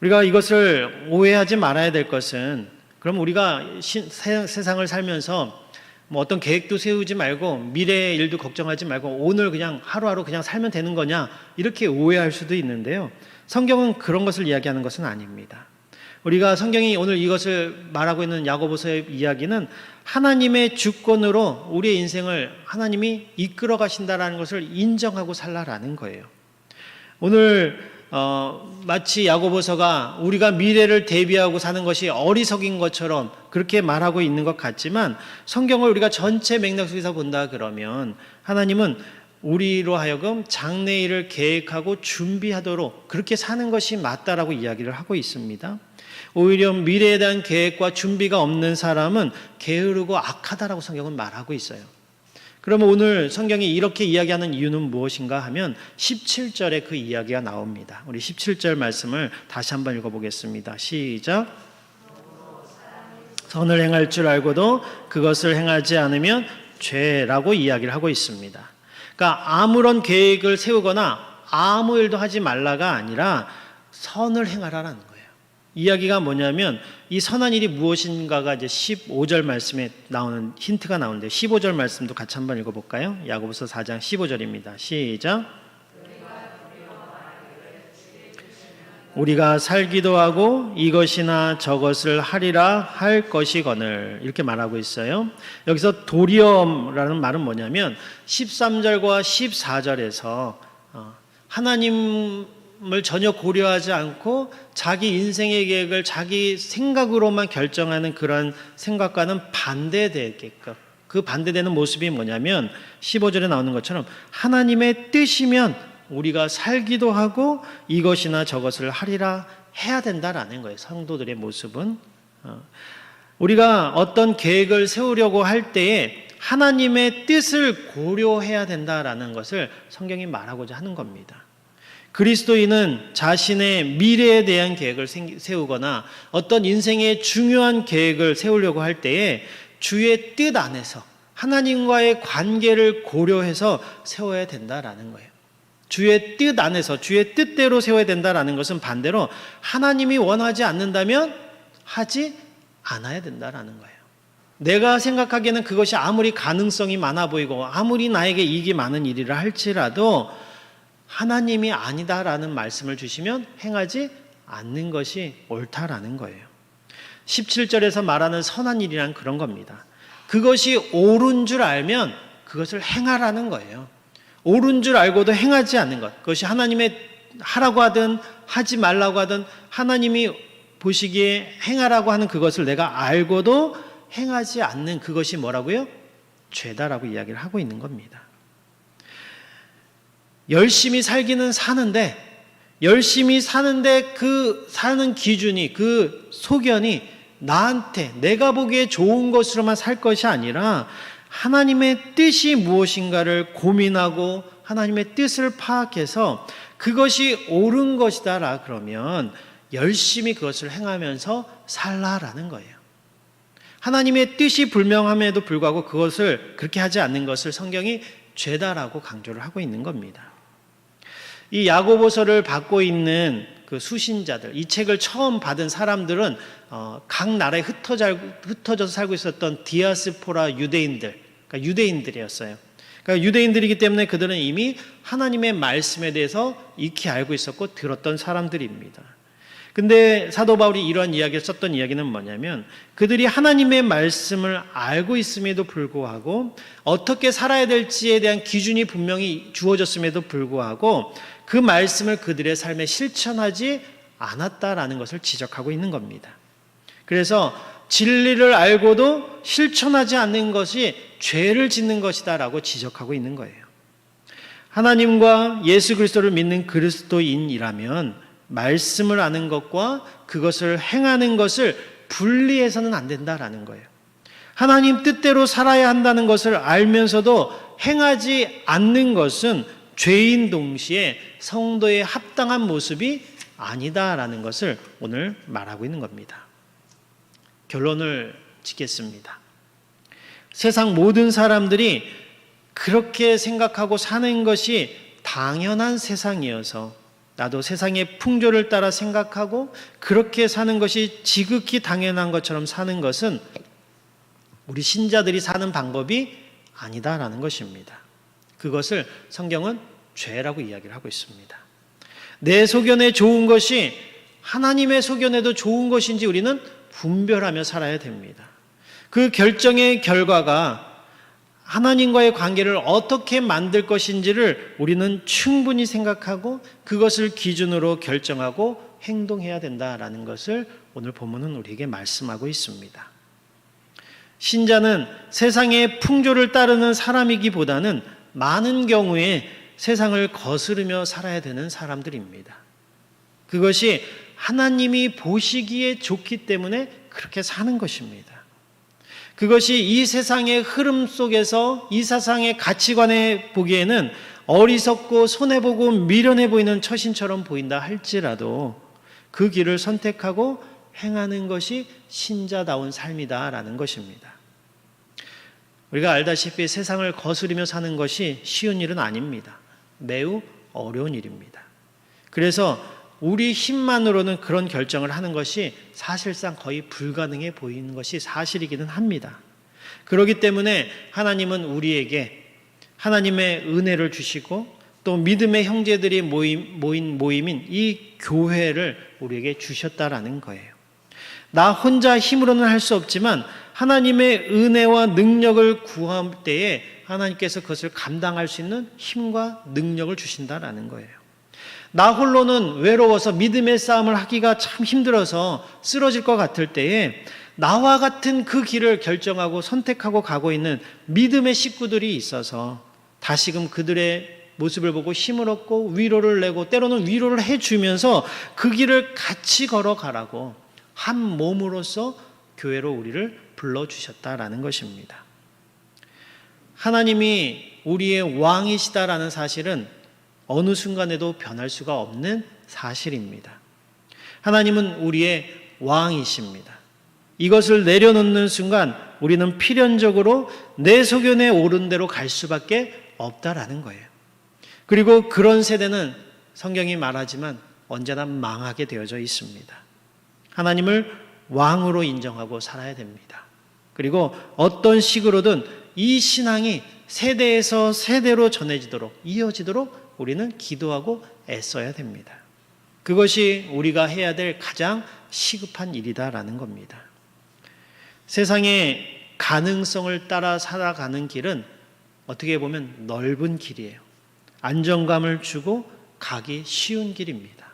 우리가 이것을 오해하지 말아야 될 것은 그럼 우리가 세상을 살면서 뭐 어떤 계획도 세우지 말고 미래의 일도 걱정하지 말고 오늘 그냥 하루하루 그냥 살면 되는 거냐 이렇게 오해할 수도 있는데요. 성경은 그런 것을 이야기하는 것은 아닙니다. 우리가 성경이 오늘 이것을 말하고 있는 야고보서의 이야기는 하나님의 주권으로 우리의 인생을 하나님이 이끌어 가신다라는 것을 인정하고 살라라는 거예요. 오늘 마치 야고보서가 우리가 미래를 대비하고 사는 것이 어리석인 것처럼 그렇게 말하고 있는 것 같지만 성경을 우리가 전체 맥락 속에서 본다 그러면 하나님은 우리로 하여금 장래일을 계획하고 준비하도록 그렇게 사는 것이 맞다라고 이야기를 하고 있습니다. 오히려 미래에 대한 계획과 준비가 없는 사람은 게으르고 악하다라고 성경은 말하고 있어요. 그러면 오늘 성경이 이렇게 이야기하는 이유는 무엇인가 하면 17절에 그 이야기가 나옵니다. 우리 17절 말씀을 다시 한번 읽어보겠습니다. 시작. 선을 행할 줄 알고도 그것을 행하지 않으면 죄라고 이야기를 하고 있습니다. 그러니까 아무런 계획을 세우거나 아무 일도 하지 말라가 아니라 선을 행하라는 거예요. 이야기가 뭐냐면 이 선한 일이 무엇인가가 이제 15절 말씀에 나오는 힌트가 나오는데 15절 말씀도 같이 한번 읽어볼까요? 야고보서 4장 15절입니다. 시작. 우리가 살기도 하고 이것이나 저것을 하리라 할 것이거늘 이렇게 말하고 있어요. 여기서 도리엄라는 말은 뭐냐면 13절과 14절에서 하나님을 전혀 고려하지 않고 자기 인생의 계획을 자기 생각으로만 결정하는 그런 생각과는 반대되게끔 그 반대되는 모습이 뭐냐면 15절에 나오는 것처럼 하나님의 뜻이면 우리가 살기도 하고 이것이나 저것을 하리라 해야 된다라는 거예요. 성도들의 모습은 우리가 어떤 계획을 세우려고 할 때에 하나님의 뜻을 고려해야 된다라는 것을 성경이 말하고자 하는 겁니다. 그리스도인은 자신의 미래에 대한 계획을 세우거나 어떤 인생의 중요한 계획을 세우려고 할 때에 주의 뜻 안에서 하나님과의 관계를 고려해서 세워야 된다라는 거예요. 주의 뜻 안에서 주의 뜻대로 세워야 된다라는 것은 반대로 하나님이 원하지 않는다면 하지 않아야 된다라는 거예요. 내가 생각하기에는 그것이 아무리 가능성이 많아 보이고 아무리 나에게 이익이 많은 일이라 할지라도 하나님이 아니다라는 말씀을 주시면 행하지 않는 것이 옳다라는 거예요. 17절에서 말하는 선한 일이란 그런 겁니다. 그것이 옳은 줄 알면 그것을 행하라는 거예요. 옳은 줄 알고도 행하지 않는 것. 그것이 하나님의 하라고 하든 하지 말라고 하든 하나님이 보시기에 행하라고 하는 그것을 내가 알고도 행하지 않는 그것이 뭐라고요? 죄다라고 이야기를 하고 있는 겁니다. 열심히 살기는 사는데 열심히 사는데 그 사는 기준이 그 소견이 나한테 내가 보기에 좋은 것으로만 살 것이 아니라 하나님의 뜻이 무엇인가를 고민하고 하나님의 뜻을 파악해서 그것이 옳은 것이다라 그러면 열심히 그것을 행하면서 살라라는 거예요. 하나님의 뜻이 불명함에도 불구하고 그것을 그렇게 하지 않는 것을 성경이 죄다라고 강조를 하고 있는 겁니다. 이 야고보서를 받고 있는 그 수신자들, 이 책을 처음 받은 사람들은 각 나라에 흩어져서 살고 있었던 디아스포라 유대인들, 그러니까 유대인들이었어요. 그러니까 유대인들이기 때문에 그들은 이미 하나님의 말씀에 대해서 익히 알고 있었고 들었던 사람들입니다. 근데 사도 바울이 이러한 이야기를 썼던 이야기는 뭐냐면 그들이 하나님의 말씀을 알고 있음에도 불구하고 어떻게 살아야 될지에 대한 기준이 분명히 주어졌음에도 불구하고 그 말씀을 그들의 삶에 실천하지 않았다라는 것을 지적하고 있는 겁니다. 그래서 진리를 알고도 실천하지 않는 것이 죄를 짓는 것이다라고 지적하고 있는 거예요. 하나님과 예수 그리스도를 믿는 그리스도인이라면 말씀을 아는 것과 그것을 행하는 것을 분리해서는 안 된다라는 거예요. 하나님 뜻대로 살아야 한다는 것을 알면서도 행하지 않는 것은 죄인 동시에 성도의 합당한 모습이 아니다라는 것을 오늘 말하고 있는 겁니다. 결론을 짓겠습니다. 세상 모든 사람들이 그렇게 생각하고 사는 것이 당연한 세상이어서 나도 세상의 풍조를 따라 생각하고 그렇게 사는 것이 지극히 당연한 것처럼 사는 것은 우리 신자들이 사는 방법이 아니다라는 것입니다. 그것을 성경은 죄라고 이야기를 하고 있습니다. 내 소견에 좋은 것이 하나님의 소견에도 좋은 것인지 우리는 분별하며 살아야 됩니다. 그 결정의 결과가 하나님과의 관계를 어떻게 만들 것인지를 우리는 충분히 생각하고 그것을 기준으로 결정하고 행동해야 된다라는 것을 오늘 본문은 우리에게 말씀하고 있습니다. 신자는 세상의 풍조를 따르는 사람이기보다는 많은 경우에 세상을 거스르며 살아야 되는 사람들입니다. 그것이 하나님이 보시기에 좋기 때문에 그렇게 사는 것입니다. 그것이 이 세상의 흐름 속에서 이 세상의 가치관에 보기에는 어리석고 손해보고 미련해 보이는 처신처럼 보인다 할지라도 그 길을 선택하고 행하는 것이 신자다운 삶이다라는 것입니다. 우리가 알다시피 세상을 거스르며 사는 것이 쉬운 일은 아닙니다. 매우 어려운 일입니다. 그래서 우리 힘만으로는 그런 결정을 하는 것이 사실상 거의 불가능해 보이는 것이 사실이기는 합니다. 그렇기 때문에 하나님은 우리에게 하나님의 은혜를 주시고 또 믿음의 형제들이 모인 모임인 이 교회를 우리에게 주셨다라는 거예요. 나 혼자 힘으로는 할 수 없지만 하나님의 은혜와 능력을 구할 때에 하나님께서 그것을 감당할 수 있는 힘과 능력을 주신다라는 거예요. 나 홀로는 외로워서 믿음의 싸움을 하기가 참 힘들어서 쓰러질 것 같을 때에 나와 같은 그 길을 결정하고 선택하고 가고 있는 믿음의 식구들이 있어서 다시금 그들의 모습을 보고 힘을 얻고 위로를 내고 때로는 위로를 해주면서 그 길을 같이 걸어가라고 한 몸으로서 교회로 우리를 불러주셨다라는 것입니다. 하나님이 우리의 왕이시다라는 사실은 어느 순간에도 변할 수가 없는 사실입니다. 하나님은 우리의 왕이십니다. 이것을 내려놓는 순간 우리는 필연적으로 내 소견에 옳은 대로 갈 수밖에 없다라는 거예요. 그리고 그런 세대는 성경이 말하지만 언제나 망하게 되어져 있습니다. 하나님을 왕으로 인정하고 살아야 됩니다. 그리고 어떤 식으로든 이 신앙이 세대에서 세대로 전해지도록 이어지도록 우리는 기도하고 애써야 됩니다. 그것이 우리가 해야 될 가장 시급한 일이다라는 겁니다. 세상의 가능성을 따라 살아가는 길은 어떻게 보면 넓은 길이에요. 안정감을 주고 가기 쉬운 길입니다.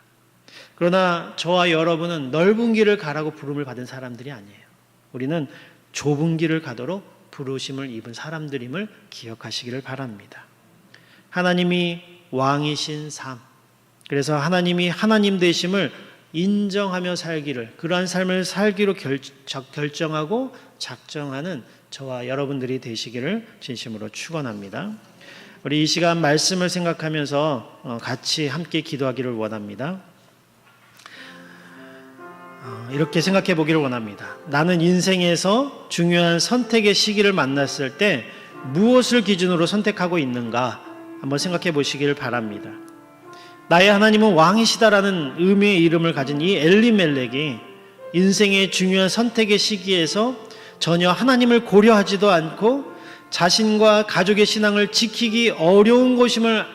그러나 저와 여러분은 넓은 길을 가라고 부름을 받은 사람들이 아니에요. 우리는 좁은 길을 가도록 부르심을 입은 사람들임을 기억하시기를 바랍니다. 하나님이 왕이신 삶, 그래서 하나님이 하나님 되심을 인정하며 살기를, 그러한 삶을 살기로 결정하고 작정하는 저와 여러분들이 되시기를 진심으로 축원합니다. 우리 이 시간 말씀을 생각하면서 같이 함께 기도하기를 원합니다. 이렇게 생각해 보기를 원합니다. 나는 인생에서 중요한 선택의 시기를 만났을 때 무엇을 기준으로 선택하고 있는가 한번 생각해 보시기를 바랍니다. 나의 하나님은 왕이시다라는 의미의 이름을 가진 이 엘리멜렉이 인생의 중요한 선택의 시기에서 전혀 하나님을 고려하지도 않고 자신과 가족의 신앙을 지키기 어려운 곳임을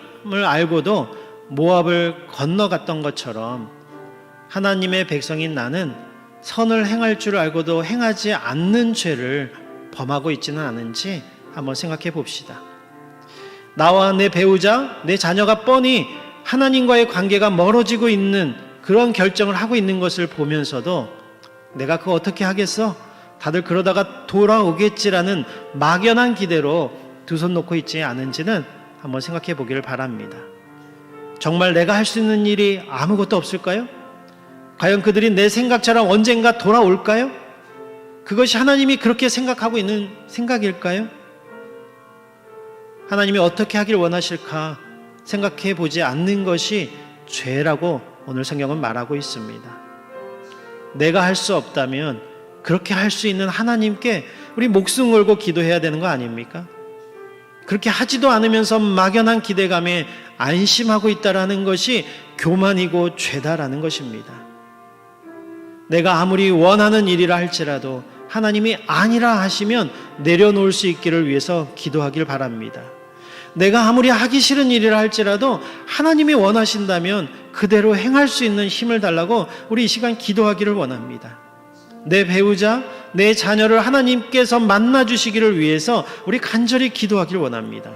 알고도 모압을 건너갔던 것처럼 하나님의 백성인 나는 선을 행할 줄 알고도 행하지 않는 죄를 범하고 있지는 않은지 한번 생각해 봅시다. 나와 내 배우자, 내 자녀가 뻔히 하나님과의 관계가 멀어지고 있는 그런 결정을 하고 있는 것을 보면서도 내가 그거 어떻게 하겠어? 다들 그러다가 돌아오겠지라는 막연한 기대로 두 손 놓고 있지 않은지는 한번 생각해 보기를 바랍니다. 정말 내가 할 수 있는 일이 아무것도 없을까요? 과연 그들이 내 생각처럼 언젠가 돌아올까요? 그것이 하나님이 그렇게 생각하고 있는 생각일까요? 하나님이 어떻게 하길 원하실까 생각해 보지 않는 것이 죄라고 오늘 성경은 말하고 있습니다. 내가 할 수 없다면 그렇게 할 수 있는 하나님께 우리 목숨 걸고 기도해야 되는 거 아닙니까? 그렇게 하지도 않으면서 막연한 기대감에 안심하고 있다라는 것이 교만이고 죄다라는 것입니다. 내가 아무리 원하는 일이라 할지라도 하나님이 아니라 하시면 내려놓을 수 있기를 위해서 기도하길 바랍니다. 내가 아무리 하기 싫은 일이라 할지라도 하나님이 원하신다면 그대로 행할 수 있는 힘을 달라고 우리 이 시간 기도하기를 원합니다. 내 배우자, 내 자녀를 하나님께서 만나주시기를 위해서 우리 간절히 기도하기를 원합니다.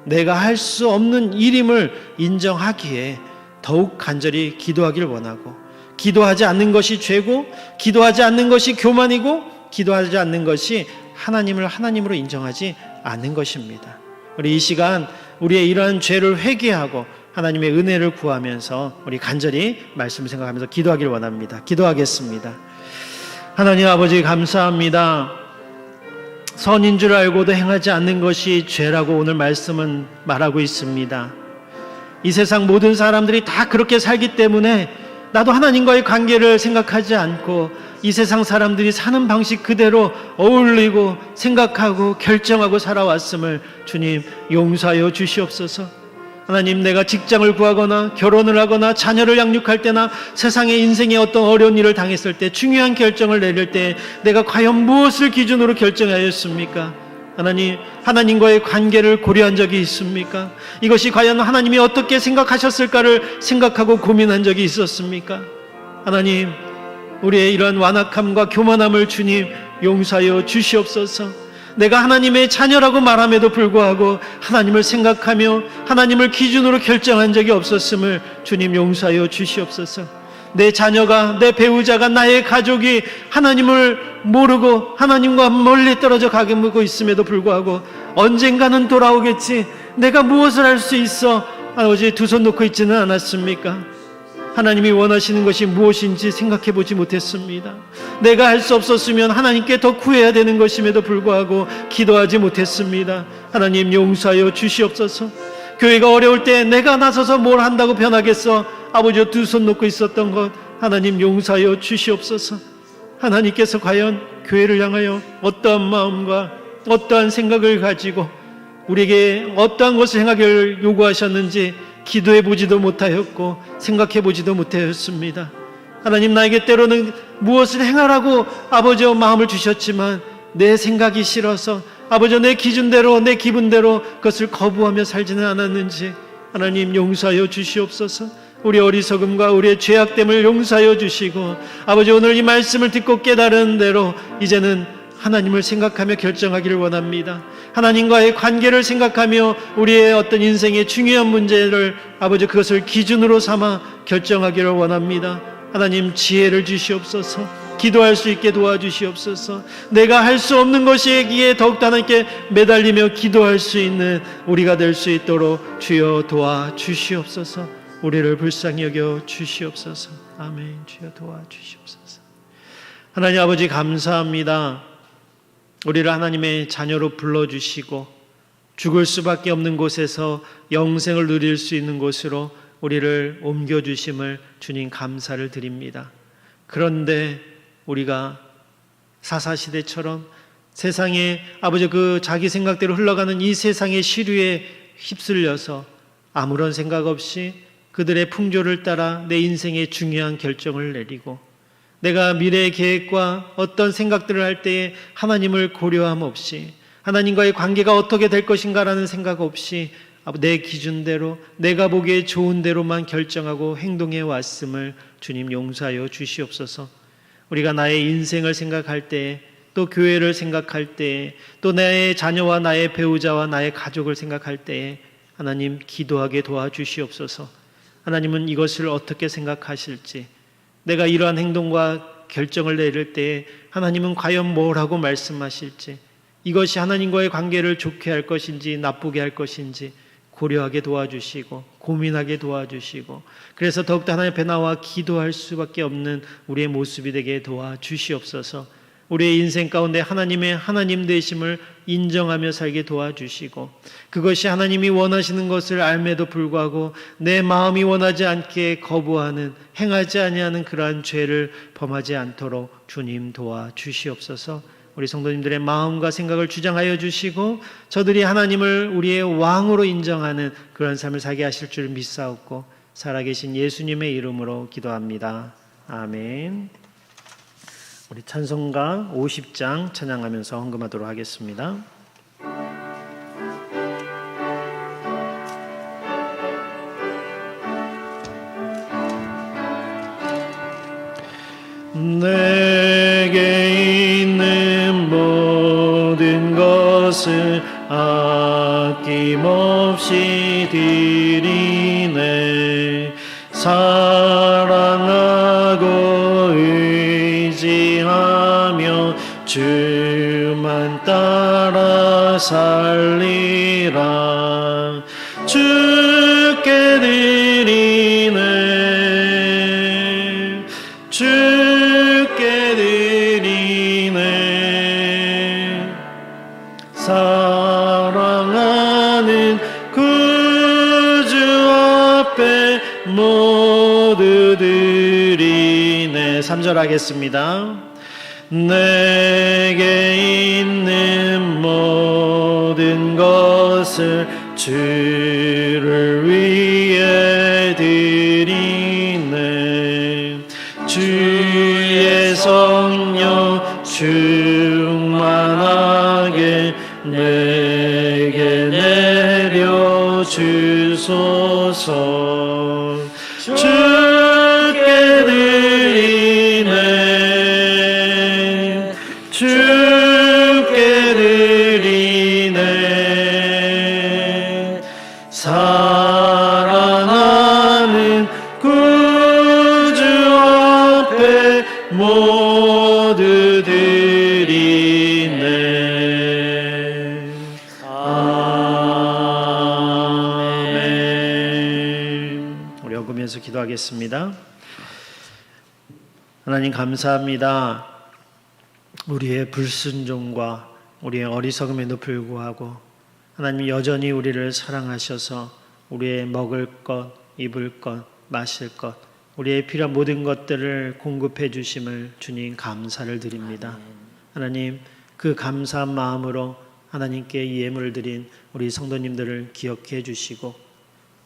내가 할 수 없는 일임을 인정하기에 더욱 간절히 기도하기를 원하고, 기도하지 않는 것이 죄고, 기도하지 않는 것이 교만이고, 기도하지 않는 것이 하나님을 하나님으로 인정하지 않는 것입니다. 우리 이 시간 우리의 이러한 죄를 회개하고 하나님의 은혜를 구하면서 우리 간절히 말씀을 생각하면서 기도하기를 원합니다. 기도하겠습니다. 하나님 아버지 감사합니다. 선인 줄 알고도 행하지 않는 것이 죄라고 오늘 말씀은 말하고 있습니다. 이 세상 모든 사람들이 다 그렇게 살기 때문에 나도 하나님과의 관계를 생각하지 않고 이 세상 사람들이 사는 방식 그대로 어울리고 생각하고 결정하고 살아왔음을 주님 용서하여 주시옵소서. 하나님, 내가 직장을 구하거나 결혼을 하거나 자녀를 양육할 때나 세상의 인생의 어떤 어려운 일을 당했을 때, 중요한 결정을 내릴 때 내가 과연 무엇을 기준으로 결정하였습니까? 하나님, 하나님과의 관계를 고려한 적이 있습니까? 이것이 과연 하나님이 어떻게 생각하셨을까를 생각하고 고민한 적이 있었습니까? 하나님, 우리의 이러한 완악함과 교만함을 주님 용서하여 주시옵소서. 내가 하나님의 자녀라고 말함에도 불구하고 하나님을 생각하며 하나님을 기준으로 결정한 적이 없었음을 주님 용서하여 주시옵소서. 내 자녀가, 내 배우자가, 나의 가족이 하나님을 모르고 하나님과 멀리 떨어져 가고 있음에도 불구하고 언젠가는 돌아오겠지, 내가 무엇을 할 수 있어 아버지 두 손 놓고 있지는 않았습니까? 하나님이 원하시는 것이 무엇인지 생각해 보지 못했습니다. 내가 할 수 없었으면 하나님께 더 구해야 되는 것임에도 불구하고 기도하지 못했습니다. 하나님 용서하여 주시옵소서. 교회가 어려울 때 내가 나서서 뭘 한다고 변하겠어? 아버지 두 손 놓고 있었던 것 하나님 용서하여 주시옵소서. 하나님께서 과연 교회를 향하여 어떠한 마음과 어떠한 생각을 가지고 우리에게 어떠한 것을 행하기를 요구하셨는지 기도해 보지도 못하였고 생각해 보지도 못하였습니다. 하나님, 나에게 때로는 무엇을 행하라고 아버지 마음을 주셨지만 내 생각이 싫어서 아버지 내 기준대로 내 기분대로 그것을 거부하며 살지는 않았는지 하나님 용서하여 주시옵소서. 우리 어리석음과 우리의 죄악됨을 용서하여 주시고 아버지 오늘 이 말씀을 듣고 깨달은 대로 이제는 하나님을 생각하며 결정하기를 원합니다. 하나님과의 관계를 생각하며 우리의 어떤 인생의 중요한 문제를 아버지 그것을 기준으로 삼아 결정하기를 원합니다. 하나님 지혜를 주시옵소서. 기도할 수 있게 도와주시옵소서. 내가 할 수 없는 것이기에 더욱더 하나님께 매달리며 기도할 수 있는 우리가 될 수 있도록 주여 도와주시옵소서. 우리를 불쌍히 여겨 주시옵소서. 아멘. 주여 도와주시옵소서. 하나님 아버지 감사합니다. 우리를 하나님의 자녀로 불러주시고 죽을 수밖에 없는 곳에서 영생을 누릴 수 있는 곳으로 우리를 옮겨주심을 주님 감사를 드립니다. 그런데 우리가 사사시대처럼 세상에 아버지 그 자기 생각대로 흘러가는 이 세상의 시류에 휩쓸려서 아무런 생각 없이 그들의 풍조를 따라 내 인생의 중요한 결정을 내리고 내가 미래의 계획과 어떤 생각들을 할 때에 하나님을 고려함 없이 하나님과의 관계가 어떻게 될 것인가라는 생각 없이 내 기준대로 내가 보기에 좋은 대로만 결정하고 행동해 왔음을 주님 용서하여 주시옵소서. 우리가 나의 인생을 생각할 때에 또 교회를 생각할 때에 또 나의 자녀와 나의 배우자와 나의 가족을 생각할 때에 하나님 기도하게 도와주시옵소서. 하나님은 이것을 어떻게 생각하실지 내가 이러한 행동과 결정을 내릴 때에 하나님은 과연 뭐라고 말씀하실지 이것이 하나님과의 관계를 좋게 할 것인지 나쁘게 할 것인지 고려하게 도와주시고 고민하게 도와주시고 그래서 더욱더 하나님 앞에 나와 기도할 수밖에 없는 우리의 모습이 되게 도와주시옵소서. 우리의 인생 가운데 하나님의 하나님 되심을 인정하며 살게 도와주시고 그것이 하나님이 원하시는 것을 알매도 불구하고 내 마음이 원하지 않게 거부하는 행하지 아니하는 그러한 죄를 범하지 않도록 주님 도와주시옵소서. 우리 성도님들의 마음과 생각을 주장하여 주시고 저들이 하나님을 우리의 왕으로 인정하는 그런 삶을 살게 하실 줄 믿사옵고 살아계신 예수님의 이름으로 기도합니다. 아멘. 우리 찬송가 50장 찬양하면서 헌금하도록 하겠습니다. 내게 있는 모든 것을 아낌없이 드리네. 사랑하고 의지하며 주만 따라 살리라. 주께 드리네. 주께 드리네. 사랑하는 구주 앞에 모두 드리네. 3절 하겠습니다. 내게 있는 모든 것을 주를 위해 드리네. 주의 성령 충만하게 내게 내려 주소서. 주께 드리네. 주께 드리네. 사랑하는 구주 앞에 모두 드리네. 아멘. 우리 엉금해서 기도하겠습니다. 하나님 감사합니다. 우리의 불순종과 우리의 어리석음에도 불구하고 하나님 여전히 우리를 사랑하셔서 우리의 먹을 것, 입을 것, 마실 것, 우리의 필요한 모든 것들을 공급해 주심을 주님 감사를 드립니다. 하나님 그 감사한 마음으로 하나님께 예물을 드린 우리 성도님들을 기억해 주시고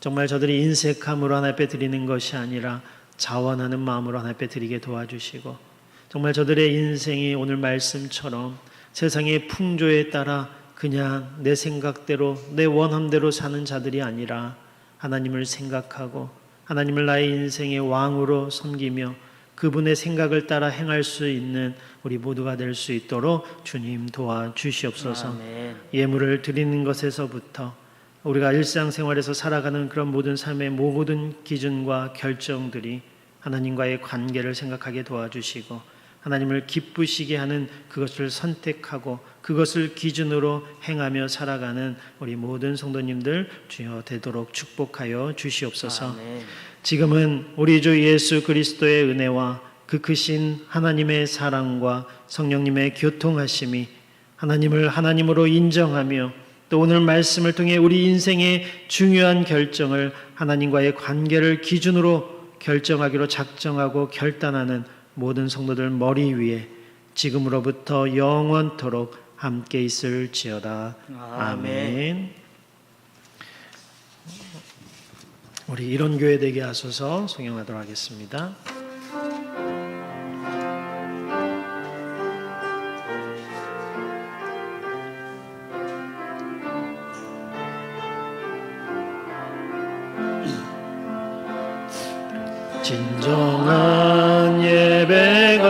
정말 저들이 인색함으로 하나님 앞에 드리는 것이 아니라 자원하는 마음으로 하나님 앞에 드리게 도와주시고 정말 저들의 인생이 오늘 말씀처럼 세상의 풍조에 따라 그냥 내 생각대로 내 원함대로 사는 자들이 아니라 하나님을 생각하고 하나님을 나의 인생의 왕으로 섬기며 그분의 생각을 따라 행할 수 있는 우리 모두가 될 수 있도록 주님 도와주시옵소서. 아멘. 예물을 드리는 것에서부터 우리가 일상생활에서 살아가는 그런 모든 삶의 모든 기준과 결정들이 하나님과의 관계를 생각하게 도와주시고 하나님을 기쁘시게 하는 그것을 선택하고 그것을 기준으로 행하며 살아가는 우리 모든 성도님들 주여 되도록 축복하여 주시옵소서. 아멘. 지금은 우리 주 예수 그리스도의 은혜와 그 크신 하나님의 사랑과 성령님의 교통하심이 하나님을 하나님으로 인정하며 또 오늘 말씀을 통해 우리 인생의 중요한 결정을 하나님과의 관계를 기준으로 결정하기로 작정하고 결단하는 모든 성도들 머리 위에 지금으로부터 영원토록 함께 있을지어다. 아멘. 우리 이런 교회 되게 하소서. 송영하도록 하겠습니다. 진정한 예배가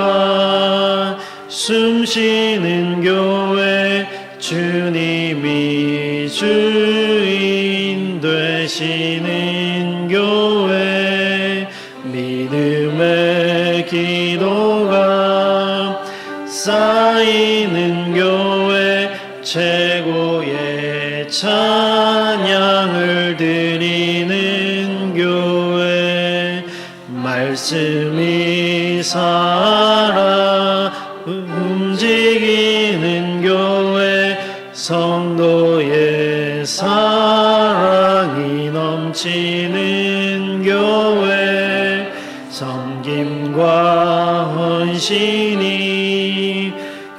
숨쉬는 교회 주님이 주인 되시는 교회 믿음의 기도가 쌓이는 교회 최고의 찬양을 드리는 교회 말씀이 살아 움직이는 교회 성도의 사랑이 넘치는 교회 섬김과 헌신이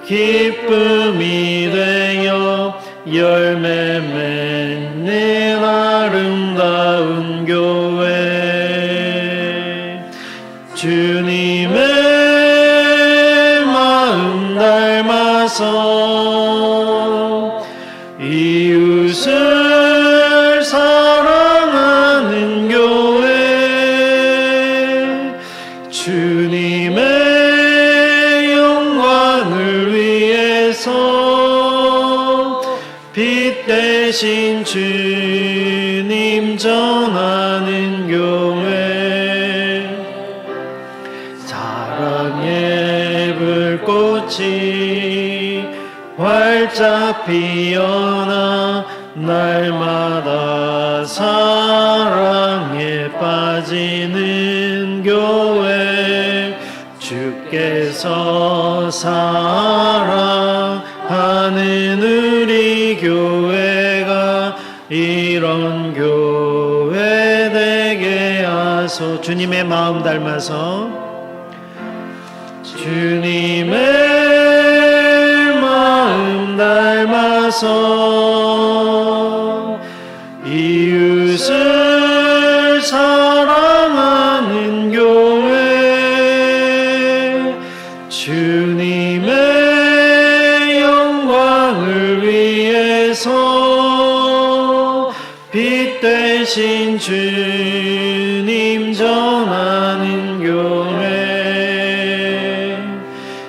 기쁨이 되어 열매 맺는 아름다운 교회 주님의 마음 닮아서 이웃을 사랑하는 교회 주님의 영광을 위해서 빛 대신 주님 전하는 교회 사랑의 불꽃이 활짝 피어나 날마다 사랑에 빠지는 교회 주께서 사랑하는 우리 교회가 이런 교회 되게 하소. 주님의 마음 닮아서 주님의 마음 닮아서 이웃을 사랑하는 교회 주님의 영광을 위해서 빛 대신 주님 전하는 교회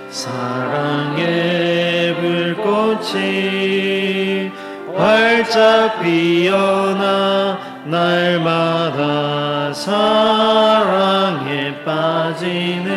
사랑의 불꽃이 활짝 피어나 날마다 사랑에 빠지는